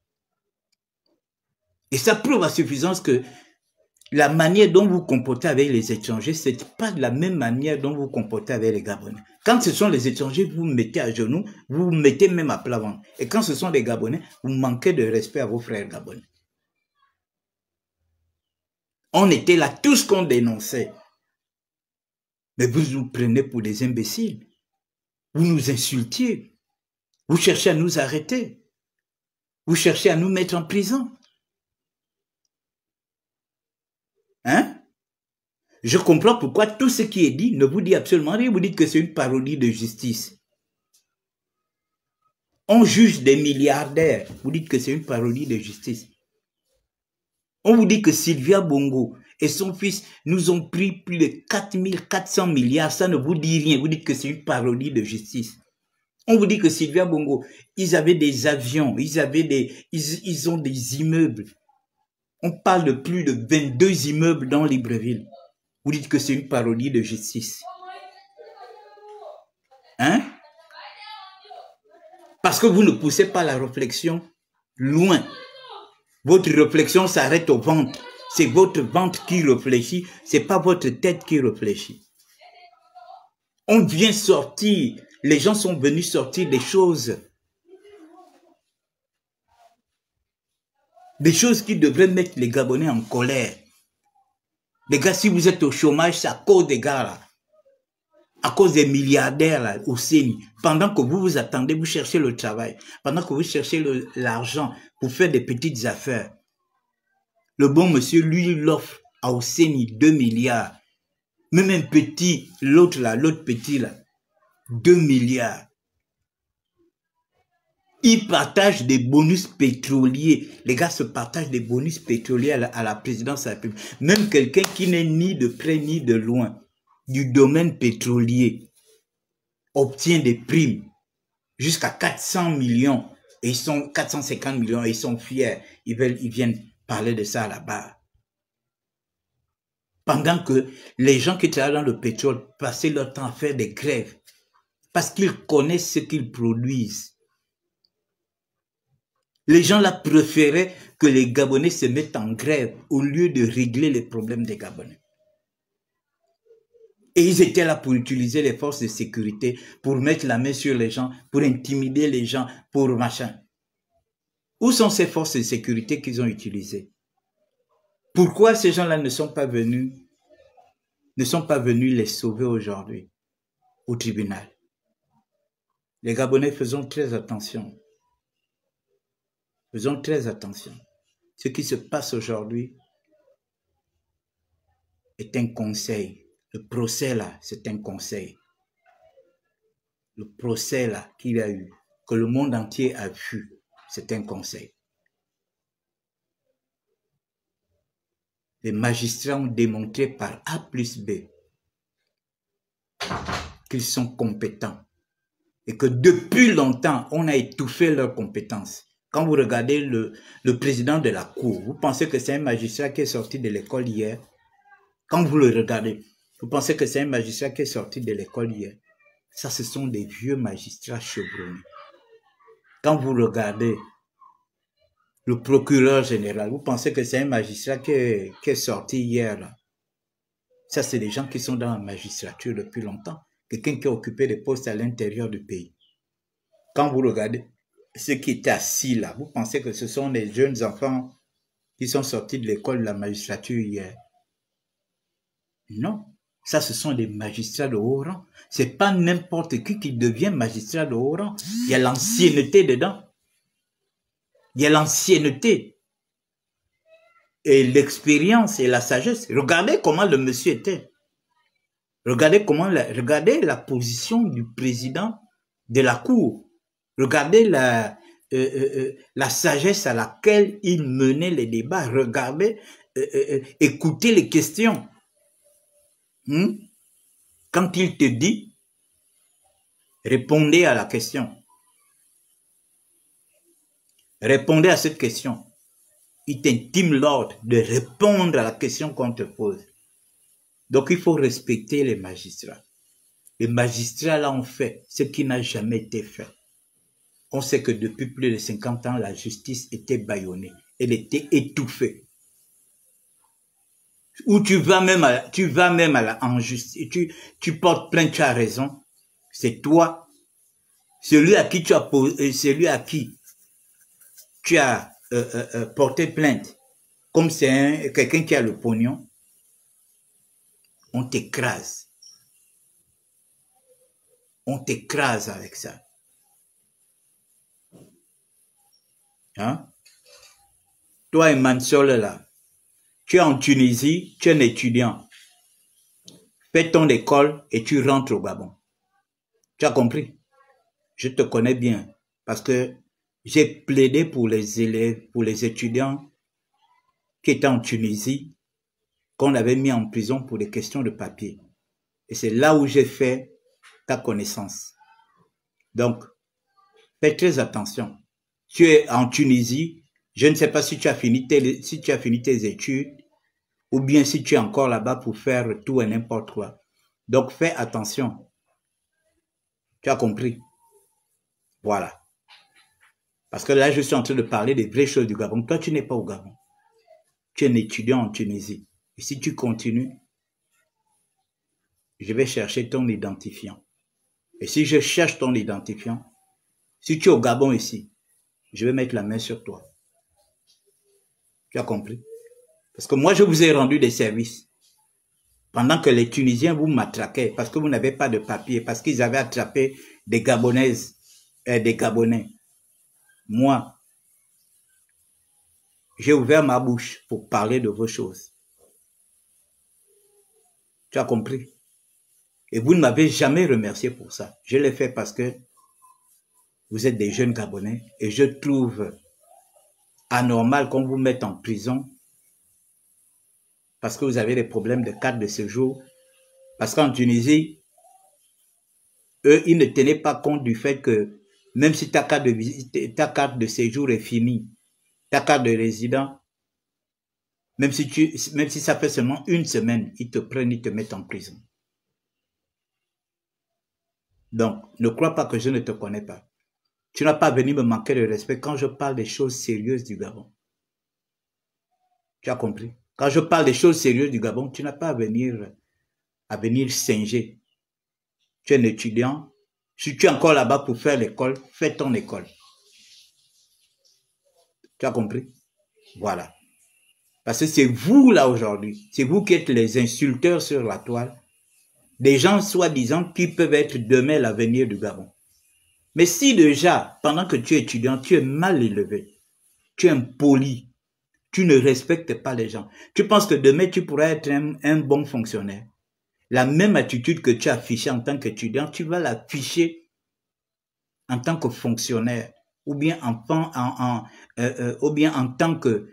Et ça prouve à suffisance que la manière dont vous vous comportez avec les étrangers, ce n'est pas de la même manière dont vous vous comportez avec les Gabonais. Quand ce sont les étrangers, vous vous mettez à genoux, vous vous mettez même à plat ventre. Et quand ce sont les Gabonais, vous manquez de respect à vos frères Gabonais. On était là, tout ce qu'on dénonçait. Mais vous nous prenez pour des imbéciles. Vous nous insultiez. Vous cherchez à nous arrêter. Vous cherchez à nous mettre en prison. Hein? Je comprends pourquoi tout ce qui est dit ne vous dit absolument rien. Vous dites que c'est une parodie de justice. On juge des milliardaires. Vous dites que c'est une parodie de justice. On vous dit que Sylvia Bongo et son fils nous ont pris plus de 4400 milliards. Ça ne vous dit rien. Vous dites que c'est une parodie de justice. On vous dit que Sylvia Bongo, ils avaient des avions, ils ont des immeubles. On parle de plus de 22 immeubles dans Libreville. Vous dites que c'est une parodie de justice. Hein? Parce que vous ne poussez pas la réflexion loin. Votre réflexion s'arrête au ventre. C'est votre ventre qui réfléchit, c'est pas votre tête qui réfléchit. On vient sortir, les gens sont venus sortir des choses qui devraient mettre les Gabonais en colère. Les gars, si vous êtes au chômage, c'est à cause des gars là. À cause des milliardaires là, au CENI. Pendant que vous vous attendez, vous cherchez le travail. Pendant que vous cherchez l'argent pour faire des petites affaires. Le bon monsieur, lui, il offre à Osseni 2 milliards. Même un petit, l'autre petit là, 2 milliards. Ils partagent des bonus pétroliers. Les gars se partagent des bonus pétroliers à la présidence de la République. Même quelqu'un qui n'est ni de près ni de loin du domaine pétrolier obtient des primes jusqu'à 400 millions. Et ils sont 450 millions et ils sont fiers. Ils viennent parler de ça là-bas. Pendant que les gens qui travaillent dans le pétrole passaient leur temps à faire des grèves parce qu'ils connaissent ce qu'ils produisent. Les gens là préféraient que les Gabonais se mettent en grève au lieu de régler les problèmes des Gabonais. Et ils étaient là pour utiliser les forces de sécurité, pour mettre la main sur les gens, pour intimider les gens, pour machin. Où sont ces forces de sécurité qu'ils ont utilisées? Pourquoi ces gens-là ne sont pas venus les sauver aujourd'hui au tribunal? Les Gabonais, faisons très attention. Faisons très attention. Ce qui se passe aujourd'hui est un conseil. Le procès là, c'est un conseil. Le procès là qu'il y a eu, que le monde entier a vu, c'est un conseil. Les magistrats ont démontré par A plus B qu'ils sont compétents et que depuis longtemps, on a étouffé leurs compétences. Quand vous regardez le président de la Cour, vous pensez que c'est un magistrat qui est sorti de l'école hier? Quand vous le regardez, vous pensez que c'est un magistrat qui est sorti de l'école hier? Ça, ce sont des vieux magistrats chevronnés. Quand vous regardez le procureur général, vous pensez que c'est un magistrat qui est sorti hier là? Ça, c'est des gens qui sont dans la magistrature depuis longtemps. Quelqu'un qui a occupé des postes à l'intérieur du pays. Quand vous regardez ceux qui étaient assis là, vous pensez que ce sont des jeunes enfants qui sont sortis de l'école de la magistrature hier? Non. Ça, ce sont des magistrats de haut rang. C'est pas n'importe qui devient magistrat de haut rang. Il y a l'ancienneté dedans. Il y a l'ancienneté. Et l'expérience et la sagesse. Regardez comment le monsieur était. Regardez regardez la position du président de la Cour. Regardez la sagesse à laquelle il menait les débats. Regardez, écoutez les questions. Quand il te dit, répondez à la question. Répondez à cette question. Il t'intime l'ordre de répondre à la question qu'on te pose. Donc, il faut respecter les magistrats. Les magistrats, là, ont fait ce qui n'a jamais été fait. On sait que depuis plus de 50 ans, la justice était bâillonnée. Elle était étouffée. Ou tu vas même en justice, tu portes plainte, tu as raison. C'est toi, celui à qui tu as porté plainte. Comme c'est quelqu'un qui a le pognon, on t'écrase. On t'écrase avec ça. Hein? Toi, Emansol, là, tu es en Tunisie, tu es un étudiant. Fais ton école et tu rentres au Gabon. Tu as compris? Je te connais bien parce que j'ai plaidé pour les élèves, pour les étudiants qui étaient en Tunisie, qu'on avait mis en prison pour des questions de papier. Et c'est là où j'ai fait ta connaissance. Donc, fais très attention. Tu es en Tunisie, je ne sais pas si tu as fini tes études ou bien si tu es encore là-bas pour faire tout et n'importe quoi. Donc, fais attention. Tu as compris? Voilà. Parce que là, je suis en train de parler des vraies choses du Gabon. Toi, tu n'es pas au Gabon. Tu es un étudiant en Tunisie. Et si tu continues, je vais chercher ton identifiant. Et si je cherche ton identifiant, si tu es au Gabon ici, je vais mettre la main sur toi. Tu as compris? Parce que moi, je vous ai rendu des services. Pendant que les Tunisiens vous matraquaient, parce que vous n'avez pas de papier, parce qu'ils avaient attrapé des Gabonaises et des Gabonais. Moi, j'ai ouvert ma bouche pour parler de vos choses. Tu as compris? Et vous ne m'avez jamais remercié pour ça. Je l'ai fait parce que vous êtes des jeunes Gabonais et je trouve anormal qu'on vous mette en prison parce que vous avez des problèmes de carte de séjour. Parce qu'en Tunisie, eux, ils ne tenaient pas compte du fait que même si ta carte de séjour est finie, ta carte de résident, même si ça fait seulement une semaine, ils te prennent, ils te mettent en prison. Donc, ne crois pas que je ne te connais pas. Tu n'as pas à venir me manquer de respect quand je parle des choses sérieuses du Gabon. Tu as compris? Quand je parle des choses sérieuses du Gabon, tu n'as pas à venir singer. Tu es un étudiant. Si tu es encore là-bas pour faire l'école, fais ton école. Tu as compris? Voilà. Parce que c'est vous là aujourd'hui, c'est vous qui êtes les insulteurs sur la toile, des gens soi-disant qui peuvent être demain l'avenir du Gabon. Mais si déjà, pendant que tu es étudiant, tu es mal élevé, tu es impoli, tu ne respectes pas les gens, tu penses que demain tu pourras être un bon fonctionnaire. La même attitude que tu as affichée en tant qu'étudiant, tu vas l'afficher en tant que fonctionnaire ou bien en tant que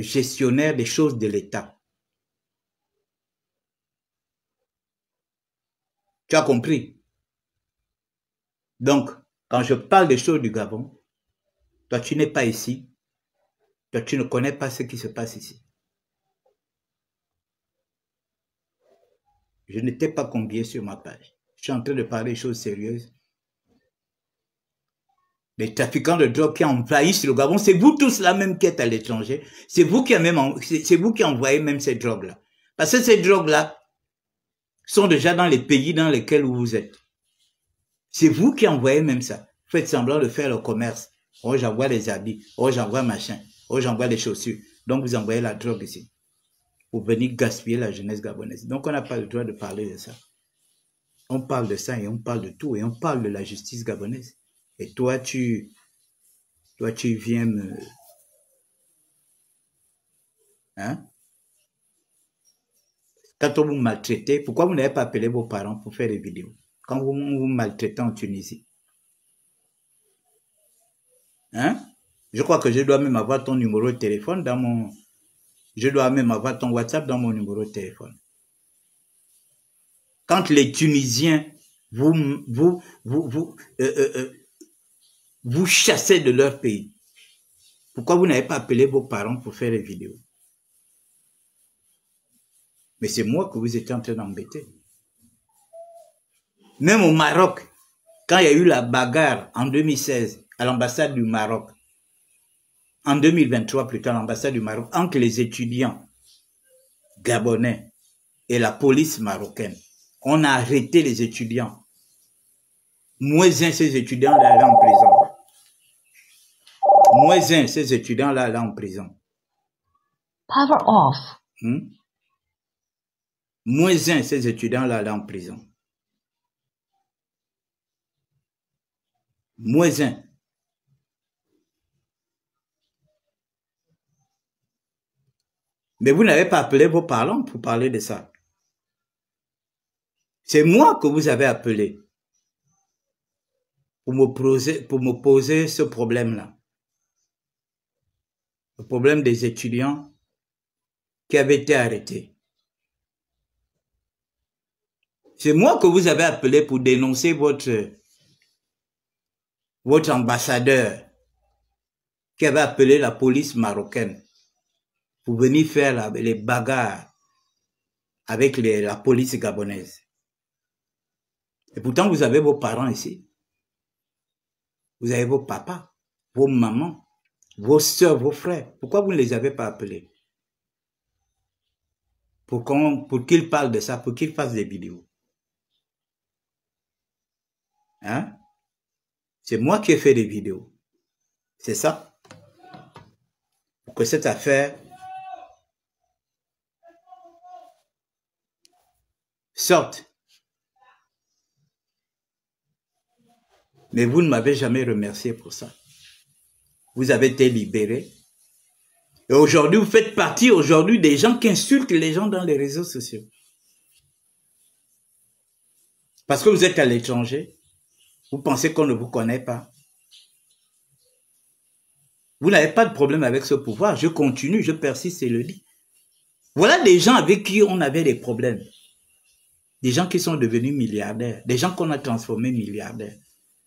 gestionnaire des choses de l'État. Tu as compris? Donc, quand je parle des choses du Gabon, toi tu n'es pas ici, toi tu ne connais pas ce qui se passe ici. Je ne t'ai pas convié sur ma page. Je suis en train de parler des choses sérieuses. Les trafiquants de drogue qui envahissent le Gabon, c'est vous tous là même qui êtes à l'étranger. C'est vous qui envoyez même ces drogues-là. Parce que ces drogues-là sont déjà dans les pays dans lesquels vous êtes. C'est vous qui envoyez même ça. Faites semblant de faire le commerce. Oh, j'envoie des habits. Oh, j'envoie machin. Oh, j'envoie des chaussures. Donc, vous envoyez la drogue ici. Pour venir gaspiller la jeunesse gabonaise. Donc, on n'a pas le droit de parler de ça. On parle de ça et on parle de tout. Et on parle de la justice gabonaise. Et toi, tu viens me... Hein? Quand on vous maltraite, pourquoi vous n'avez pas appelé vos parents pour faire des vidéos? Quand vous vous maltraitez en Tunisie. Hein? Je crois que je dois même avoir ton numéro de téléphone dans mon... Je dois même avoir ton WhatsApp dans mon numéro de téléphone. Quand les Tunisiens vous chassez de leur pays, pourquoi vous n'avez pas appelé vos parents pour faire des vidéos? Mais c'est moi que vous étiez en train d'embêter. Même au Maroc, quand il y a eu la bagarre en 2016 à l'ambassade du Maroc, en 2023 plutôt à l'ambassade du Maroc, entre les étudiants gabonais et la police marocaine, on a arrêté les étudiants. Moins un, ces étudiants-là allaient en prison. Moins un, ces étudiants-là allaient en prison. Power off. Moins un, ces étudiants-là allaient en prison. Moins un. Mais vous n'avez pas appelé vos parents pour parler de ça. C'est moi que vous avez appelé pour me poser ce problème-là. Le problème des étudiants qui avaient été arrêtés. C'est moi que vous avez appelé pour dénoncer votre ambassadeur qui avait appelé la police marocaine pour venir faire les bagarres avec la police gabonaise. Et pourtant, vous avez vos parents ici. Vous avez vos papas, vos mamans, vos soeurs, vos frères. Pourquoi vous ne les avez pas appelés? Pour qu'ils parlent de ça, pour qu'ils fassent des vidéos. Hein? C'est moi qui ai fait des vidéos. C'est ça. Pour que cette affaire sorte. Mais vous ne m'avez jamais remercié pour ça. Vous avez été libéré. Et aujourd'hui, vous faites partie des gens qui insultent les gens dans les réseaux sociaux. Parce que vous êtes à l'étranger. Vous pensez qu'on ne vous connaît pas. Vous n'avez pas de problème avec ce pouvoir. Je continue, je persiste et le dis. Voilà des gens avec qui on avait des problèmes. Des gens qui sont devenus milliardaires. Des gens qu'on a transformés milliardaires.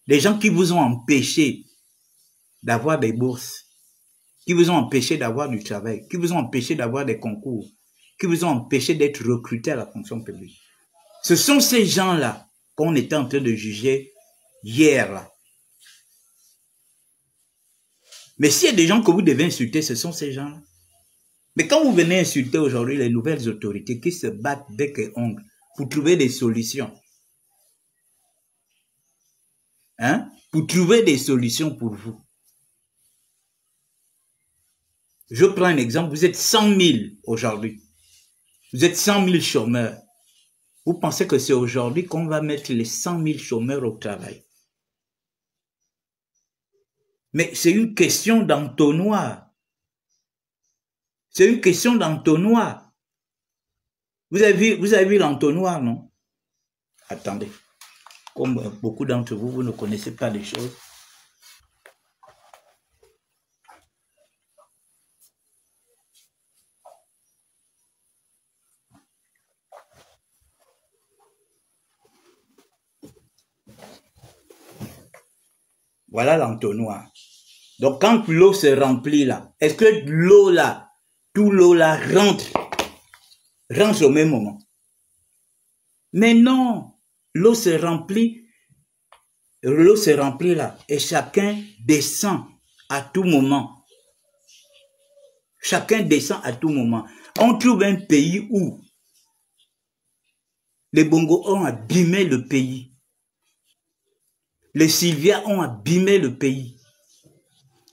Des gens qui vous ont empêché d'avoir des bourses. Qui vous ont empêché d'avoir du travail. Qui vous ont empêché d'avoir des concours. Qui vous ont empêché d'être recrutés à la fonction publique. Ce sont ces gens-là qu'on était en train de juger hier. Là. Mais s'il y a des gens que vous devez insulter, ce sont ces gens-là. Mais quand vous venez insulter aujourd'hui les nouvelles autorités qui se battent bec et ongles pour trouver des solutions, hein, pour trouver des solutions pour vous. Je prends un exemple, vous êtes 100 000 aujourd'hui. Vous êtes 100 000 chômeurs. Vous pensez que c'est aujourd'hui qu'on va mettre les 100 000 chômeurs au travail. Mais c'est une question d'entonnoir. C'est une question d'entonnoir. Vous avez vu l'entonnoir, non? Attendez. Comme beaucoup d'entre vous, vous ne connaissez pas des choses. Voilà l'entonnoir. Donc, quand l'eau se remplit là, est-ce que l'eau là, tout l'eau là rentre au même moment? Mais non, l'eau se remplit là et chacun descend à tout moment. Chacun descend à tout moment. On trouve un pays où les Bongo ont abîmé le pays. Les Sylvia ont abîmé le pays.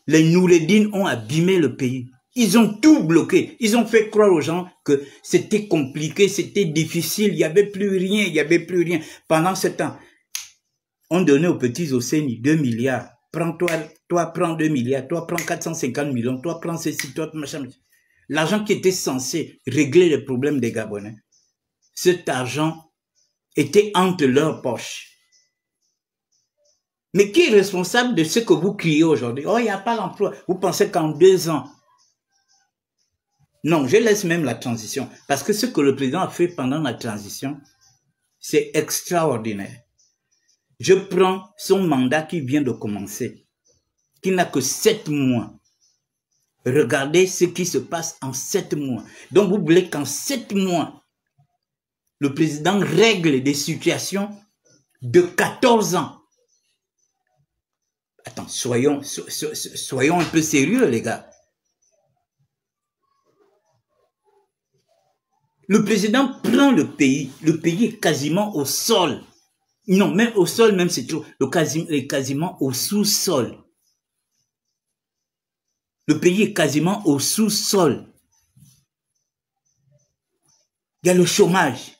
Les Noureddin ont abîmé le pays. Ils ont tout bloqué. Ils ont fait croire aux gens que c'était compliqué, c'était difficile, il n'y avait plus rien, il n'y avait plus rien. Pendant ce temps, on donnait aux petits Océani 2 milliards. Toi, prends 2 milliards, toi, prends 450 millions, toi, prends ceci, toi, machin. L'argent qui était censé régler les problèmes des Gabonais. cet argent était entre leurs poches. Mais qui est responsable de ce que vous criez aujourd'hui? Oh, il n'y a pas d'emploi. Vous pensez qu'en 2 ans? Non, je laisse même la transition. Parce que ce que le président a fait pendant la transition, c'est extraordinaire. Je prends son mandat qui vient de commencer, qui n'a que 7 mois. Regardez ce qui se passe en 7 mois. Donc vous voulez qu'en 7 mois, le président règle des situations de 14 ans. Attends, soyons un peu sérieux, les gars. Le président prend le pays est quasiment au sol. Non, même au sol, même c'est trop. Le pays est quasiment au sous-sol. Le pays est quasiment au sous-sol. Il y a le chômage.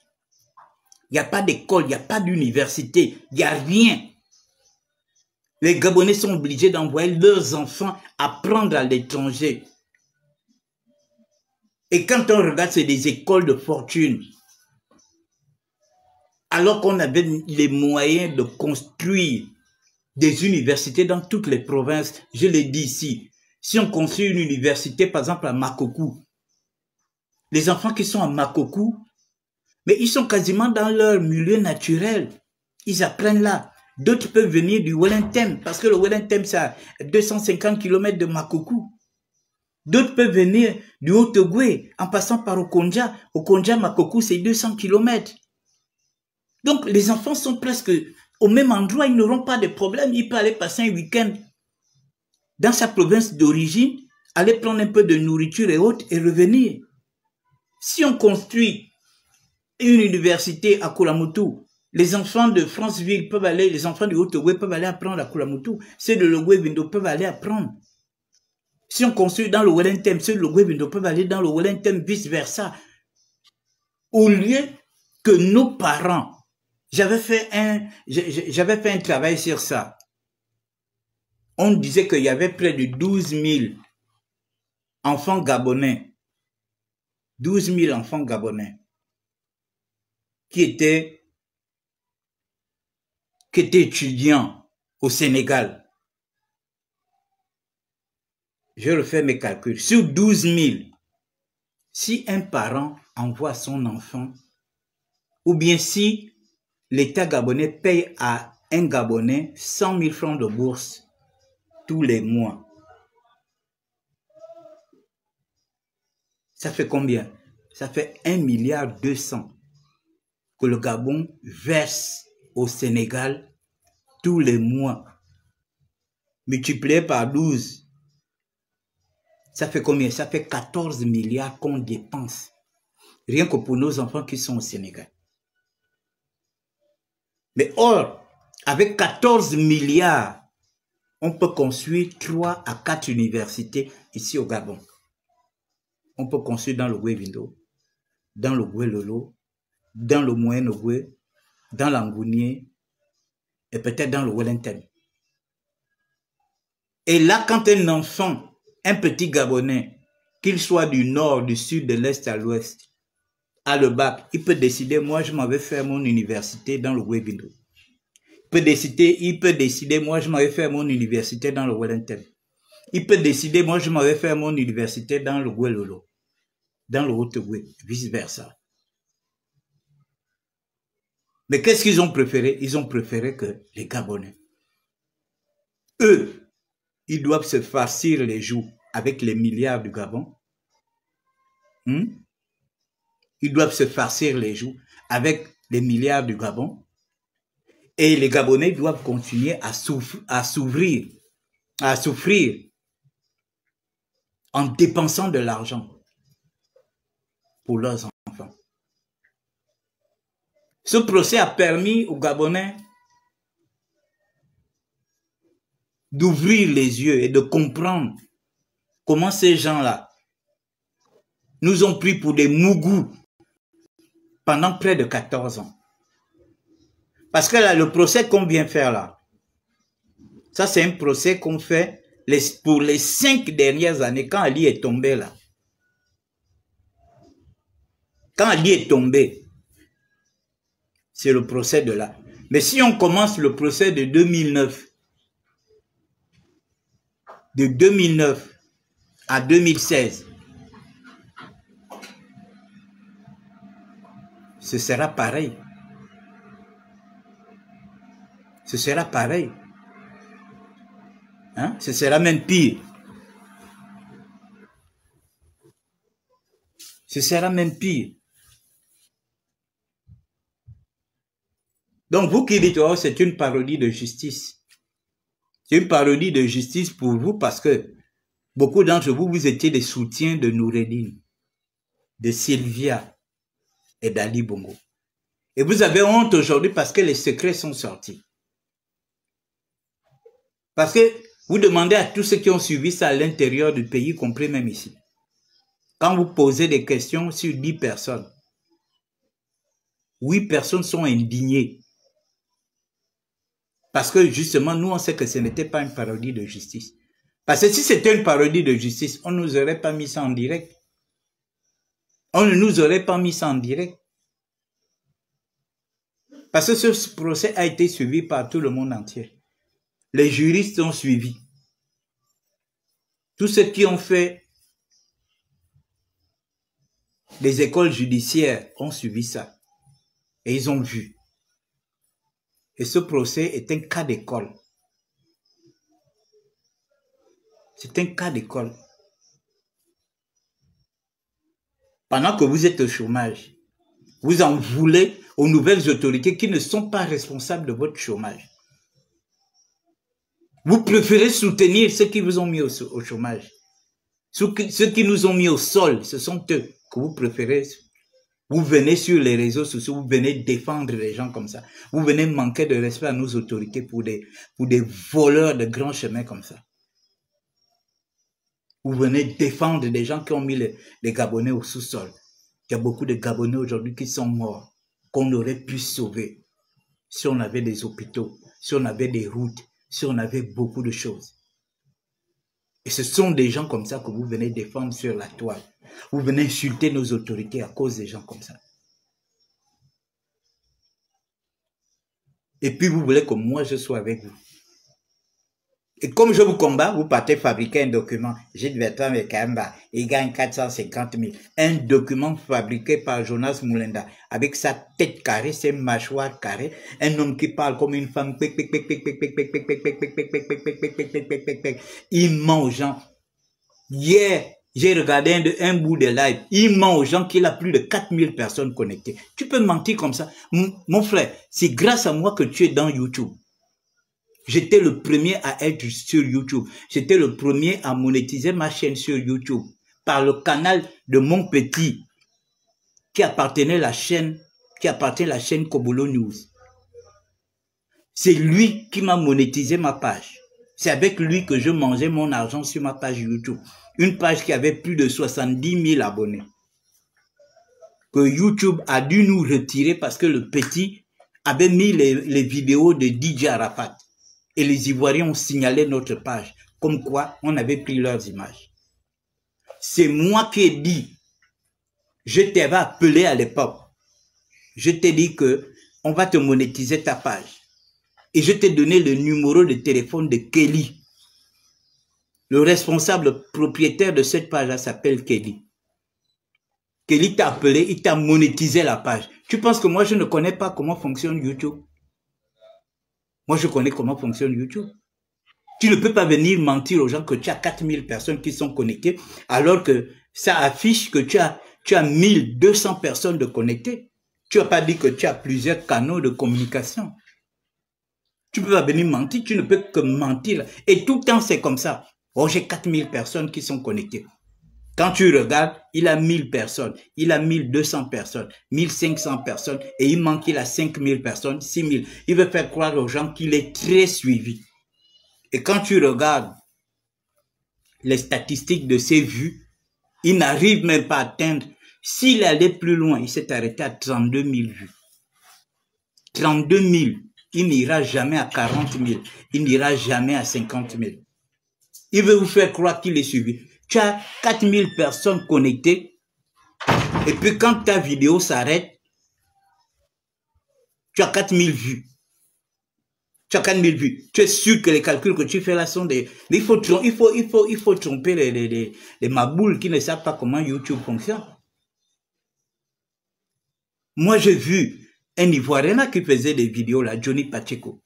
Il n'y a pas d'école, il n'y a pas d'université, il n'y a rien. Les Gabonais sont obligés d'envoyer leurs enfants apprendre à l'étranger. Et quand on regarde, c'est des écoles de fortune. Alors qu'on avait les moyens de construire des universités dans toutes les provinces, je l'ai dit ici. Si on construit une université, par exemple à Makokou, les enfants qui sont à Makokou, mais ils sont quasiment dans leur milieu naturel. Ils apprennent là. D'autres peuvent venir du Wellington, parce que le Wellington, c'est à 250 km de Makokou. D'autres peuvent venir du Haut-Ogooué, en passant par Okonja. Okonja, Makokou, c'est 200 km. Donc, les enfants sont presque au même endroit. Ils n'auront pas de problème. Ils peuvent aller passer un week-end dans sa province d'origine, aller prendre un peu de nourriture et autres, et revenir. Si on construit une université à Koulamoutou, les enfants de Franceville peuvent aller, les enfants du Haut-Ogooué peuvent aller apprendre à Koulamoutou, ceux de Logoué-Vindo peuvent aller apprendre. Si on construit dans le Wellington, ceux de Logoué-Vindo peuvent aller dans le Wellington, vice-versa. Au lieu que nos parents, j'avais fait un travail sur ça. On disait qu'il y avait près de 12 000 enfants gabonais. 12 000 enfants gabonais qui étaient étudiants au Sénégal. Je refais mes calculs. Sur 12 000, si un parent envoie son enfant, ou bien si l'État gabonais paye à un Gabonais 100 000 francs de bourse tous les mois, ça fait combien? Ça fait 1,2 milliard que le Gabon verse au Sénégal tous les mois. Multiplié par 12, ça fait combien? Ça fait 14 milliards qu'on dépense. Rien que pour nos enfants qui sont au Sénégal. Mais or, avec 14 milliards, on peut construire 3 à 4 universités ici au Gabon. On peut construire dans le Goué-Vindo, dans le Goué-Lolo, dans le Moyen-Ogooué, dans l'Angounié et peut-être dans le Wellington. Et là, quand un enfant, un petit Gabonais, qu'il soit du nord, du sud, de l'est à l'ouest, a le bac, il peut décider, moi je m'en vais faire mon université dans le Goué-Vindo. Il peut décider, moi je m'en vais faire mon université dans le Wellington. Il peut décider, moi je m'en vais faire mon université dans le Goué-Lolo, dans le Haut-Ogooué, vice-versa. Mais qu'est-ce qu'ils ont préféré? Ils ont préféré que les Gabonais, eux, ils doivent se farcir les joues avec les milliards du Gabon. Ils doivent se farcir les joues avec les milliards du Gabon. Et les Gabonais doivent continuer à souffrir en dépensant de l'argent pour leurs enfants. Ce procès a permis aux Gabonais d'ouvrir les yeux et de comprendre comment ces gens-là nous ont pris pour des mougous pendant près de 14 ans. Parce que là, le procès qu'on vient faire là, ça c'est un procès qu'on fait pour les 5 dernières années, quand Ali est tombé là. Quand Ali est tombé, C'est le procès de là. Mais si on commence le procès de 2009, de 2009 à 2016, ce sera pareil. Ce sera pareil. Hein? Ce sera même pire. Ce sera même pire. Donc vous qui dites, oh, c'est une parodie de justice. C'est une parodie de justice pour vous parce que beaucoup d'entre vous, vous étiez des soutiens de Noureddine, de Sylvia et d'Ali Bongo. Et vous avez honte aujourd'hui parce que les secrets sont sortis. Parce que vous demandez à tous ceux qui ont suivi ça à l'intérieur du pays, y compris même ici. Quand vous posez des questions sur 10 personnes, 8 personnes sont indignées. Parce que justement, nous, on sait que ce n'était pas une parodie de justice. Parce que si c'était une parodie de justice, on ne nous aurait pas mis ça en direct. On ne nous aurait pas mis ça en direct. Parce que ce procès a été suivi par tout le monde entier. Les juristes ont suivi. Tous ceux qui ont fait les écoles judiciaires ont suivi ça. Et ils ont vu. Et ce procès est un cas d'école. C'est un cas d'école. Pendant que vous êtes au chômage, vous en voulez aux nouvelles autorités qui ne sont pas responsables de votre chômage. Vous préférez soutenir ceux qui vous ont mis au chômage. Ceux qui nous ont mis au sol, ce sont eux que vous préférez. Vous venez sur les réseaux sociaux, vous venez défendre les gens comme ça. Vous venez manquer de respect à nos autorités pour des voleurs de grands chemins comme ça. Vous venez défendre des gens qui ont mis les Gabonais au sous-sol. Il y a beaucoup de Gabonais aujourd'hui qui sont morts, qu'on aurait pu sauver si on avait des hôpitaux, si on avait des routes, si on avait beaucoup de choses. Et ce sont des gens comme ça que vous venez défendre sur la toile. Vous venez insulter nos autorités à cause des gens comme ça. Et puis vous voulez que moi je sois avec vous. Et comme je vous combats, vous partez fabriquer un document. Gilles Bertrand et Kamba, il gagne 450 000. Un document fabriqué par Jonas Moulenda, avec sa tête carrée, ses mâchoires carrées, un homme qui parle comme une femme. Il ment aux gens. Hier, j'ai regardé un bout de live. Il ment aux gens qu'il a plus de 4000 personnes connectées. Tu peux mentir comme ça. Mon frère, c'est grâce à moi que tu es dans YouTube. J'étais le premier à être sur YouTube. J'étais le premier à monétiser ma chaîne sur YouTube par le canal de mon petit qui appartenait à la chaîne Kobolo News. C'est lui qui m'a monétisé ma page. C'est avec lui que je mangeais mon argent sur ma page YouTube. Une page qui avait plus de 70 000 abonnés. Que YouTube a dû nous retirer parce que le petit avait mis les vidéos de DJ Arafat. Et les Ivoiriens ont signalé notre page, comme quoi on avait pris leurs images. C'est moi qui ai dit, je t'avais appelé à l'époque, je t'ai dit que on va te monétiser ta page. Et je t'ai donné le numéro de téléphone de Kelly. Le responsable propriétaire de cette page-là s'appelle Kelly. Kelly t'a appelé, il t'a monétisé la page. Tu penses que moi je ne connais pas comment fonctionne YouTube? Moi, je connais comment fonctionne YouTube. Tu ne peux pas venir mentir aux gens que tu as 4000 personnes qui sont connectées, alors que ça affiche que tu as 1200 personnes de connectées. Tu n'as pas dit que tu as plusieurs canaux de communication. Tu ne peux pas venir mentir, tu ne peux que mentir. Et tout le temps, c'est comme ça. Oh, j'ai 4000 personnes qui sont connectées. Quand tu regardes, il a 1000 personnes, il a 1200 personnes, 1500 personnes, et il manque, il a 5000 personnes, 6000. Il veut faire croire aux gens qu'il est très suivi. Et quand tu regardes les statistiques de ses vues, il n'arrive même pas à atteindre. S'il allait plus loin, il s'est arrêté à 32 000 vues. 32 000. Il n'ira jamais à 40 000. Il n'ira jamais à 50 000. Il veut vous faire croire qu'il est suivi. Tu as 4000 personnes connectées et puis quand ta vidéo s'arrête, Tu as 4000 vues. Tu as 4000 vues. Tu es sûr que les calculs que tu fais là sont des... Mais il faut tromper les maboules qui ne savent pas comment YouTube fonctionne. Moi, j'ai vu un Ivoirien là qui faisait des vidéos là, Johnny Pacheco.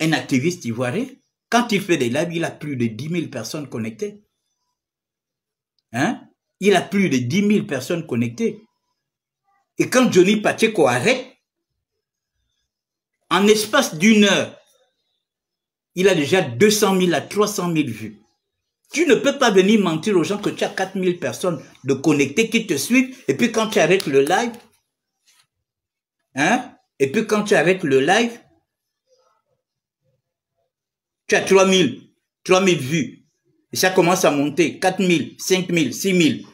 Un activiste ivoirien. Quand il fait des lives, il a plus de 10 000 personnes connectées. Hein? Il a plus de 10 000 personnes connectées. Et quand Johnny Pacheco arrête, en espace d'une heure, il a déjà 200 000 à 300 000 vues. Tu ne peux pas venir mentir aux gens que tu as 4 000 personnes de connectées qui te suivent, et puis quand tu arrêtes le live, hein? Et puis quand tu arrêtes le live, tu as 3 000 vues. Et ça commence à monter, 4 000, 5 000, 6 000.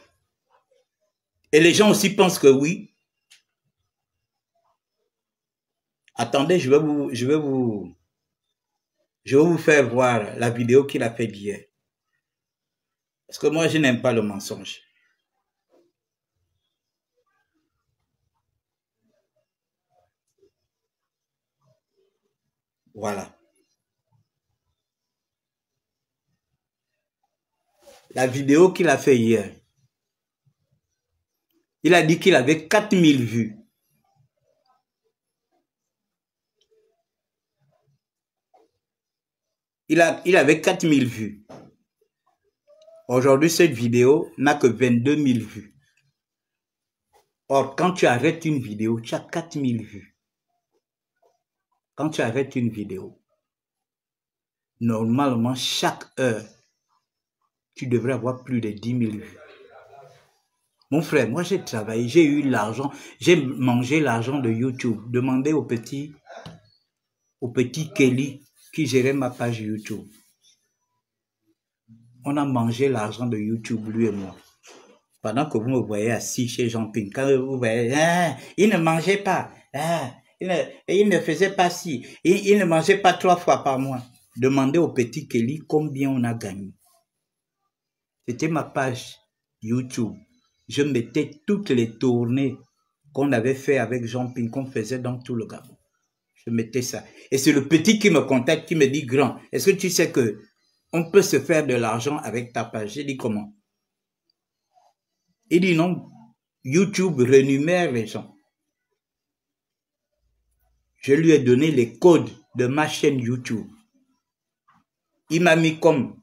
Et les gens aussi pensent que oui. Attendez, je vais vous faire voir la vidéo qu'il a fait hier. Parce que moi, je n'aime pas le mensonge. Voilà. La vidéo qu'il a fait hier. Il a dit qu'il avait 4000 vues. Il avait 4000 vues. Aujourd'hui, cette vidéo n'a que 22 000 vues. Or, quand tu arrêtes une vidéo, tu as 4000 vues. Quand tu arrêtes une vidéo, normalement, chaque heure, tu devrais avoir plus de 10 000 vues. Mon frère, moi j'ai travaillé, j'ai eu l'argent, j'ai mangé l'argent de YouTube. Demandez au petit Kelly qui gérait ma page YouTube. On a mangé l'argent de YouTube, lui et moi. Pendant que vous me voyez assis chez Jean-Ping, quand vous voyez, il ne mangeait pas, il ne faisait pas ci, il ne mangeait pas 3 fois par mois. Demandez au petit Kelly combien on a gagné. C'était ma page YouTube. Je mettais toutes les tournées qu'on avait fait avec Jean-Ping, qu'on faisait dans tout le Gabon. Je mettais ça. Et c'est le petit qui me contacte, qui me dit, grand, est-ce que tu sais que on peut se faire de l'argent avec ta page? J'ai dit, comment? Il dit, non, YouTube rémunère les gens. Je lui ai donné les codes de ma chaîne YouTube. Il m'a mis comme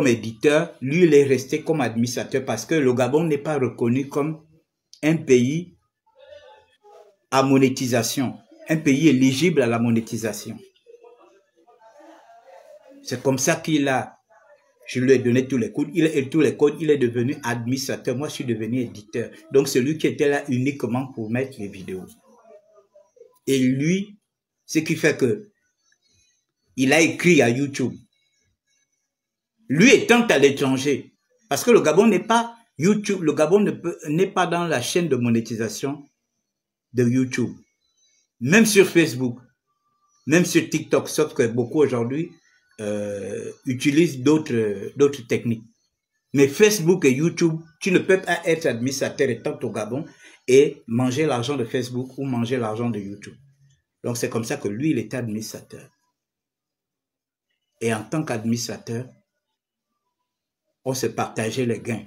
éditeur, lui il est resté comme administrateur parce que le Gabon n'est pas reconnu comme un pays à monétisation, un pays éligible à la monétisation. C'est comme ça je lui ai donné tous les codes, il est devenu administrateur, moi je suis devenu éditeur. Donc c'est lui qui était là uniquement pour mettre les vidéos. Et lui, ce qui fait que il a écrit à YouTube. Lui étant à l'étranger, parce que le Gabon n'est pas YouTube, le Gabon n'est pas dans la chaîne de monétisation de YouTube. Même sur Facebook, même sur TikTok, sauf que beaucoup aujourd'hui utilisent d'autres techniques. Mais Facebook et YouTube, tu ne peux pas être administrateur étant au Gabon et manger l'argent de Facebook ou manger l'argent de YouTube. Donc c'est comme ça que lui, il était administrateur. Et en tant qu'administrateur, on se partageait les gains.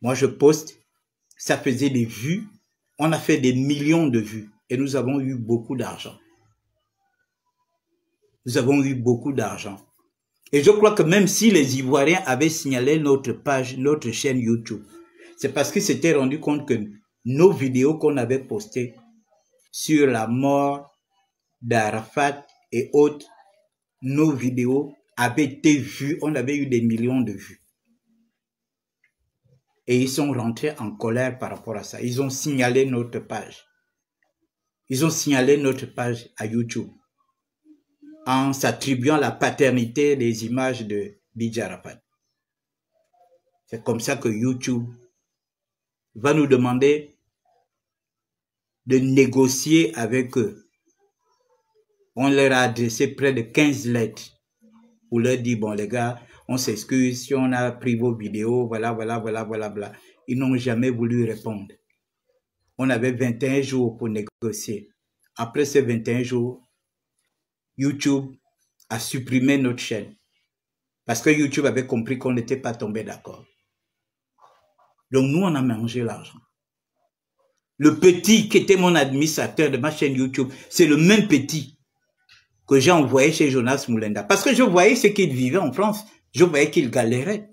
Moi, je poste, ça faisait des vues. On a fait des millions de vues et nous avons eu beaucoup d'argent. Nous avons eu beaucoup d'argent. Et je crois que même si les Ivoiriens avaient signalé notre page, notre chaîne YouTube, c'est parce qu'ils s'étaient rendu compte que nos vidéos qu'on avait postées sur la mort d'Arafat et autres, nos vidéos avaient été vues, on avait eu des millions de vues. Et ils sont rentrés en colère par rapport à ça. Ils ont signalé notre page. Ils ont signalé notre page à YouTube en s'attribuant la paternité des images de Bidji Arafat. C'est comme ça que YouTube va nous demander de négocier avec eux. On leur a adressé près de 15 lettres pour leur dire, bon les gars, on s'excuse si on a pris vos vidéos, voilà. Ils n'ont jamais voulu répondre. On avait 21 jours pour négocier. Après ces 21 jours, YouTube a supprimé notre chaîne. Parce que YouTube avait compris qu'on n'était pas tombé d'accord. Donc nous, on a mangé l'argent. Le petit qui était mon administrateur de ma chaîne YouTube, c'est le même petit que j'ai envoyé chez Jonas Moulenda. Parce que je voyais ce qu'il vivait en France. Je voyais qu'il galérait.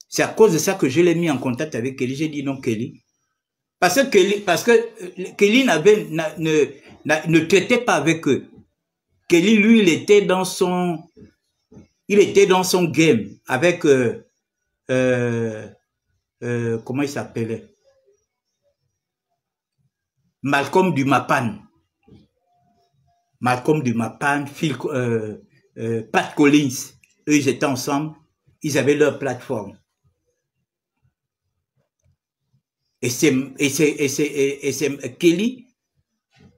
C'est à cause de ça que je l'ai mis en contact avec Kelly. J'ai dit non, Kelly. Parce que Kelly ne traitait pas avec eux. Kelly, lui, il était dans son game avec, comment il s'appelait? Malcolm Dumapan. Malcolm Dumapan, Pat Collins. Eux, ils étaient ensemble. Ils avaient leur plateforme. Et c'est Kelly,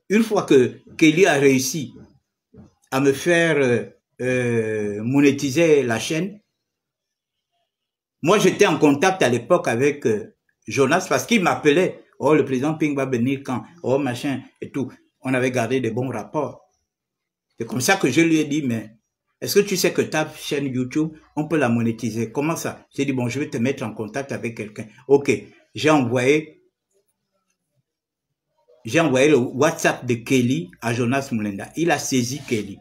une fois que Kelly a réussi à me faire monétiser la chaîne, moi j'étais en contact à l'époque avec Jonas parce qu'il m'appelait. Oh, le président Ping va venir quand? Oh, machin et tout. On avait gardé de bons rapports. C'est comme ça que je lui ai dit, mais est-ce que tu sais que ta chaîne YouTube, on peut la monétiser? Comment ça? J'ai dit, bon, je vais te mettre en contact avec quelqu'un. Ok, j'ai envoyé le WhatsApp de Kelly à Jonas Moulenda. Il a saisi Kelly.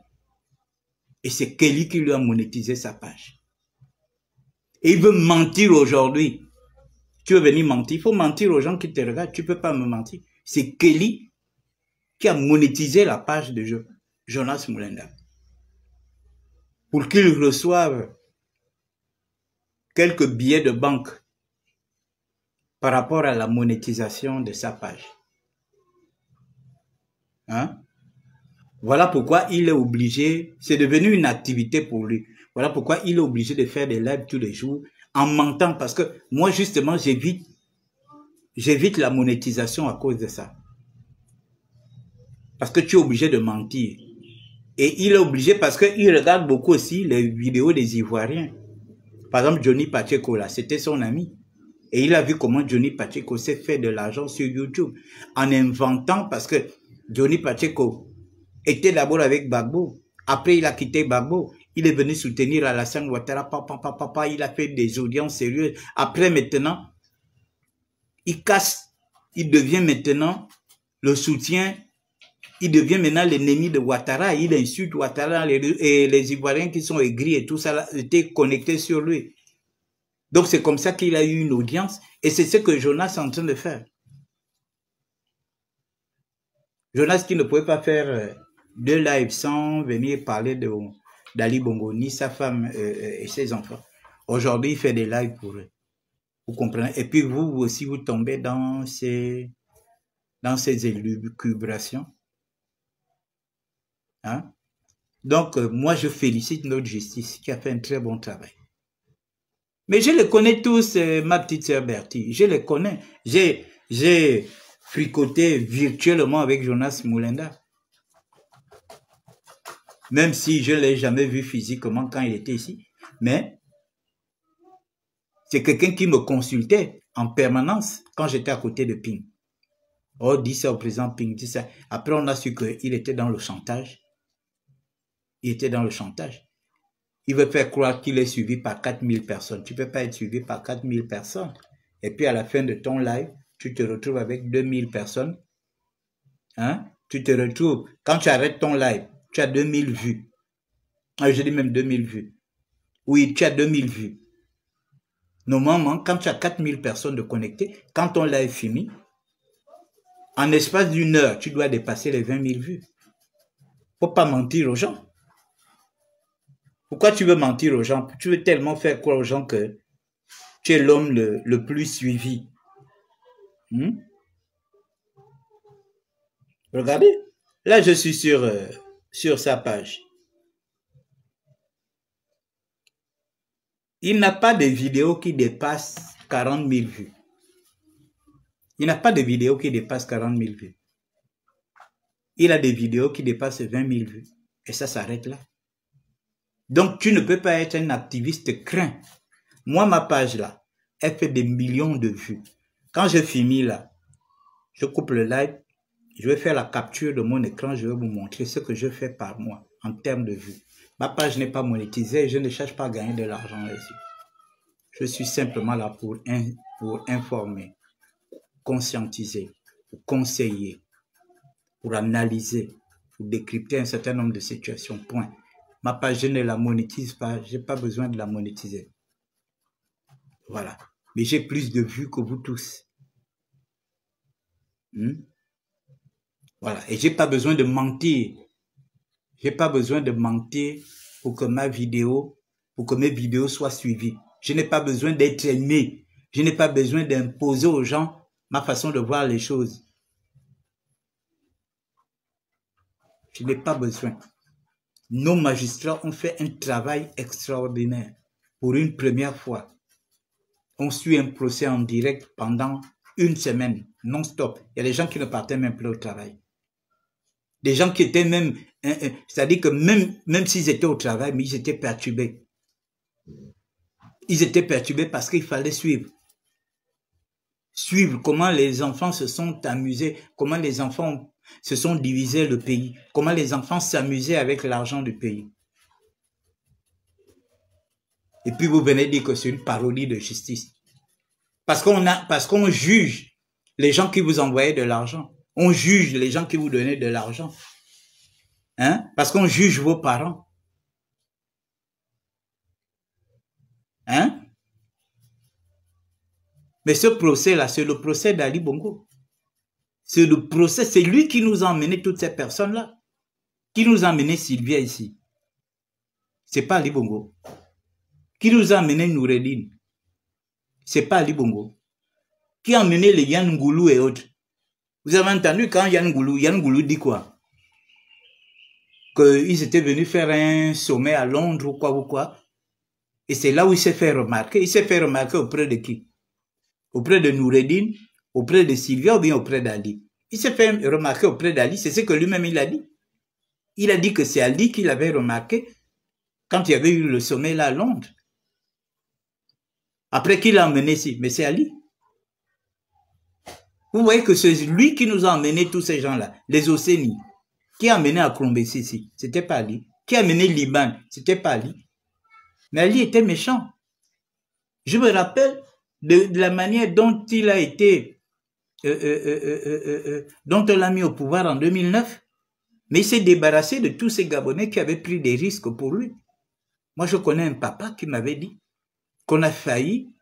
Et c'est Kelly qui lui a monétisé sa page. Et il veut mentir aujourd'hui. Tu veux venir mentir? Il faut mentir aux gens qui te regardent. Tu ne peux pas me mentir. C'est Kelly qui a monétisé la page de Jonas Moulenda. Pour qu'il reçoive quelques billets de banque par rapport à la monétisation de sa page. Hein? Voilà pourquoi il est obligé, c'est devenu une activité pour lui. Voilà pourquoi il est obligé de faire des lives tous les jours en mentant parce que moi justement j'évite la monétisation à cause de ça. Parce que tu es obligé de mentir. Et il est obligé parce qu'il regarde beaucoup aussi les vidéos des Ivoiriens. Par exemple, Johnny Pacheco là, c'était son ami. Et il a vu comment Johnny Pacheco s'est fait de l'argent sur YouTube en inventant parce que Johnny Pacheco était d'abord avec Gbagbo. Après, il a quitté Gbagbo. Il est venu soutenir Alassane Ouattara. Papa, il a fait des audiences sérieuses. Après, maintenant, il casse. Il devient maintenant le soutien. Il devient maintenant l'ennemi de Ouattara. Il insulte Ouattara et les Ivoiriens qui sont aigris et tout ça là, étaient connectés sur lui. Donc, c'est comme ça qu'il a eu une audience. Et c'est ce que Jonas est en train de faire. Jonas qui ne pouvait pas faire de live sans venir parler d'Ali Bongo, ni sa femme et ses enfants. Aujourd'hui, il fait des lives pour eux. Vous comprenez? Et puis vous aussi, vous tombez dans ces élucubrations. Hein? Donc, moi, je félicite notre justice qui a fait un très bon travail. Mais je les connais tous, ma petite sœur Bertie. Je les connais. J'ai fricoté virtuellement avec Jonas Moulenda. Même si je ne l'ai jamais vu physiquement quand il était ici. Mais c'est quelqu'un qui me consultait en permanence quand j'étais à côté de Ping. Oh, dis ça au président Ping, dis ça. Après, on a su qu'il était dans le chantage. Il était dans le chantage. Il veut faire croire qu'il est suivi par 4000 personnes. Tu ne peux pas être suivi par 4000 personnes. Et puis à la fin de ton live, tu te retrouves avec 2000 personnes. Hein? Tu te retrouves, quand tu arrêtes ton live, tu as 2000 vues. Je dis même 2000 vues. Oui, tu as 2000 vues. Normalement, quand tu as 4000 personnes de connectées, quand ton live finit, en espace d'une heure, tu dois dépasser les 20 000 vues. Faut pas mentir aux gens. Pourquoi tu veux mentir aux gens? Tu veux tellement faire croire aux gens que tu es l'homme le plus suivi. Regardez. Là, je suis sur sa page. Il n'a pas de vidéo qui dépasse 40 000 vues. Il n'a pas de vidéo qui dépasse 40 000 vues. Il a des vidéos qui dépassent 20 000 vues. Et ça s'arrête là. Donc, tu ne peux pas être un activiste craint. Moi, ma page là, elle fait des millions de vues. Quand je finis là, Je coupe le live. Je vais faire la capture de mon écran. Je vais vous montrer ce que je fais par mois en termes de vues. Ma page n'est pas monétisée. Je ne cherche pas à gagner de l'argent là-dessus. Je suis simplement là pour informer, conscientiser, pour conseiller, pour analyser, pour décrypter un certain nombre de situations. Point. Ma page, je ne la monétise pas. Je n'ai pas besoin de la monétiser. Voilà. Mais j'ai plus de vues que vous tous. Voilà. Et j'ai pas besoin de mentir. J'ai pas besoin de mentir pour que mes vidéos soient suivies. Je n'ai pas besoin d'être aimé. Je n'ai pas besoin d'imposer aux gens ma façon de voir les choses. Je n'ai pas besoin. Nos magistrats ont fait un travail extraordinaire. Pour une première fois, on suit un procès en direct pendant une semaine, non-stop. Il y a des gens qui ne partaient même plus au travail. Des gens qui étaient même, c'est-à-dire que même s'ils étaient au travail, mais ils étaient perturbés. Ils étaient perturbés parce qu'il fallait suivre. Suivre comment les enfants se sont amusés, comment les enfants se sont divisés le pays, comment les enfants s'amusaient avec l'argent du pays. Et puis vous venez dire que c'est une parodie de justice. Parce qu'on juge les gens qui vous envoyaient de l'argent. On juge les gens qui vous donnaient de l'argent. Hein? Parce qu'on juge vos parents. Hein? Mais ce procès-là, c'est le procès d'Ali Bongo. C'est le procès, c'est lui qui nous a emmené toutes ces personnes-là. Qui nous a emmené Sylvia ici. C'est pas Ali Bongo. Qui nous a emmené Noureddine. C'est pas Ali Bongo. Qui a emmené les Yann Ngoulou et autres. Vous avez entendu quand Yann Ngoulou dit quoi? Qu'ils étaient venus faire un sommet à Londres ou quoi. Et c'est là où il s'est fait remarquer. Il s'est fait remarquer auprès de qui? Auprès de Noureddine, auprès de Sylvia ou bien auprès d'Ali. Il s'est fait remarquer auprès d'Ali, c'est ce que lui-même il a dit. Il a dit que c'est Ali qui l'avait remarqué quand il y avait eu le sommet là à Londres. Après qui l'a emmené ici? Mais c'est Ali. Vous voyez que c'est lui qui nous a emmené tous ces gens-là, les Océnies. Qui a amené à Klombessi ici? C'était pas Ali. Qui a amené Liban? C'était pas Ali. Mais Ali était méchant. Je me rappelle de la manière dont il a été, dont on l'a mis au pouvoir en 2009. Mais il s'est débarrassé de tous ces Gabonais qui avaient pris des risques pour lui. Moi, je connais un papa qui m'avait dit qu'on a failli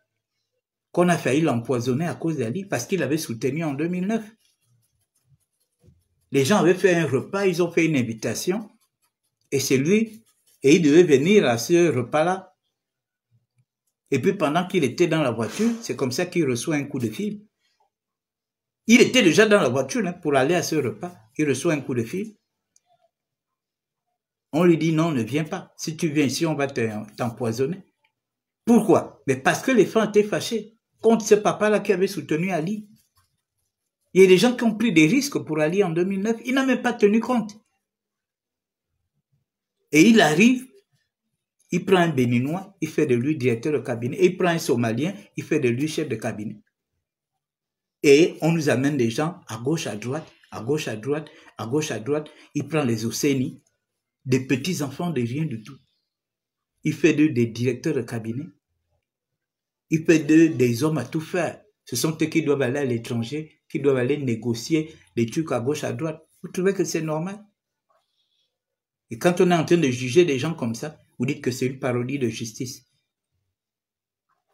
l'empoisonner à cause d'Ali parce qu'il avait soutenu en 2009. Les gens avaient fait un repas, ils ont fait une invitation et c'est lui, et il devait venir à ce repas-là. Et puis pendant qu'il était dans la voiture, c'est comme ça qu'il reçoit un coup de fil. Il était déjà dans la voiture pour aller à ce repas. Il reçoit un coup de fil. On lui dit non, ne viens pas. Si tu viens ici, on va t'empoisonner. Pourquoi? Mais parce que les femmes étaient fâchés contre ce papa-là qui avait soutenu Ali. Il y a des gens qui ont pris des risques pour Ali en 2009. Il n'a même pas tenu compte. Et il arrive, il prend un Béninois, il fait de lui directeur de cabinet. Et il prend un Somalien, il fait de lui chef de cabinet. Et on nous amène des gens à gauche, à droite, à gauche, à droite, à gauche, à droite. Il prend les Océnies, des petits enfants de rien du tout. Il fait d'eux des directeurs de cabinet. Il fait d'eux des hommes à tout faire. Ce sont eux qui doivent aller à l'étranger, qui doivent aller négocier des trucs à gauche, à droite. Vous trouvez que c'est normal? Et quand on est en train de juger des gens comme ça, vous dites que c'est une parodie de justice.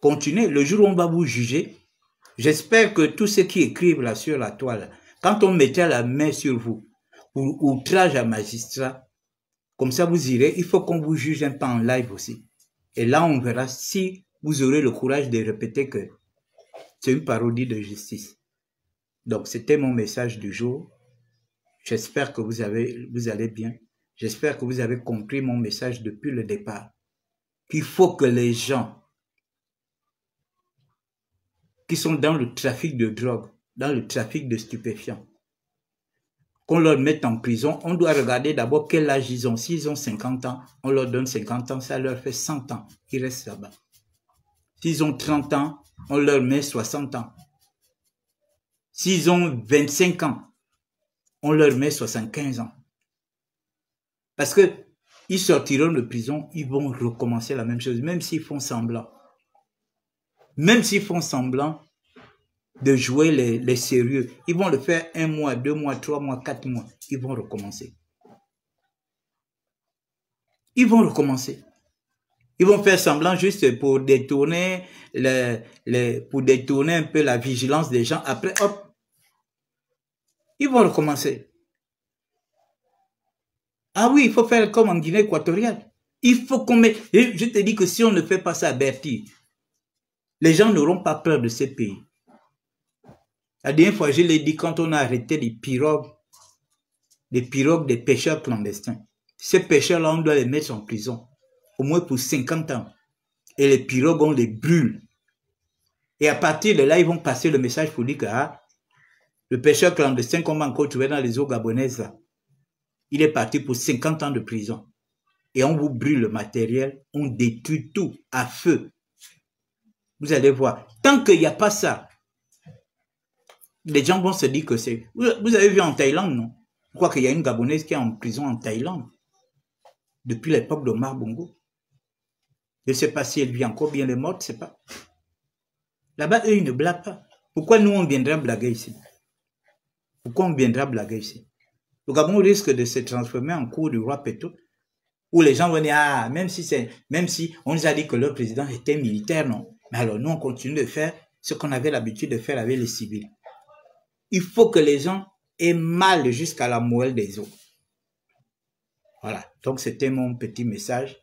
Continuez. Le jour où on va vous juger, j'espère que tous ceux qui écrivent là sur la toile, quand on mettait la main sur vous, pour outrage à magistrat, comme ça vous irez, il faut qu'on vous juge un peu en live aussi. Et là, on verra si vous aurez le courage de répéter que c'est une parodie de justice. Donc, c'était mon message du jour. J'espère que vous allez bien. J'espère que vous avez compris mon message depuis le départ. Qu'il faut que les gens qui sont dans le trafic de drogue, dans le trafic de stupéfiants, qu'on leur mette en prison, on doit regarder d'abord quel âge ils ont. S'ils ont 50 ans, on leur donne 50 ans, ça leur fait 100 ans. Ils restent là-bas. S'ils ont 30 ans, on leur met 60 ans. S'ils ont 25 ans, on leur met 75 ans. Parce que ils sortiront de prison, ils vont recommencer la même chose, même s'ils font semblant. Même s'ils font semblant de jouer les sérieux. Ils vont le faire 1 mois, 2 mois, 3 mois, 4 mois. Ils vont recommencer. Ils vont recommencer. Ils vont faire semblant juste pour détourner, pour détourner un peu la vigilance des gens. Après, hop, ils vont recommencer. Ah oui, il faut faire comme en Guinée équatoriale. Il faut qu'on mette... Je te dis que si on ne fait pas ça à Berthier, les gens n'auront pas peur de ces pays. La dernière fois, je l'ai dit, quand on a arrêté les pirogues des pêcheurs clandestins. Ces pêcheurs-là, on doit les mettre en prison, au moins pour 50 ans. Et les pirogues, on les brûle. Et à partir de là, ils vont passer le message pour dire que le pêcheur clandestin qu'on va encore trouver dans les eaux gabonaises, là, il est parti pour 50 ans de prison. Et on vous brûle le matériel, on détruit tout à feu. Vous allez voir. Tant qu'il n'y a pas ça, les gens vont se dire que c'est... Vous avez vu en Thaïlande, non? Je crois qu'il y a une Gabonaise qui est en prison en Thaïlande. Depuis l'époque d'Omar Bongo. Je ne sais pas si elle vit encore, bien elle est morte, je ne sais pas. Là-bas, eux, ils ne blaguent pas. Pourquoi nous, on viendra blaguer ici? Pourquoi on viendra blaguer ici? Le Gabon risque de se transformer en cour du roi Péto, où les gens vont dire, ah, même si on nous a dit que leur président était militaire, non. Mais alors, nous, on continue de faire ce qu'on avait l'habitude de faire avec les civils. Il faut que les gens aient mal jusqu'à la moelle des os. Voilà. Donc, c'était mon petit message.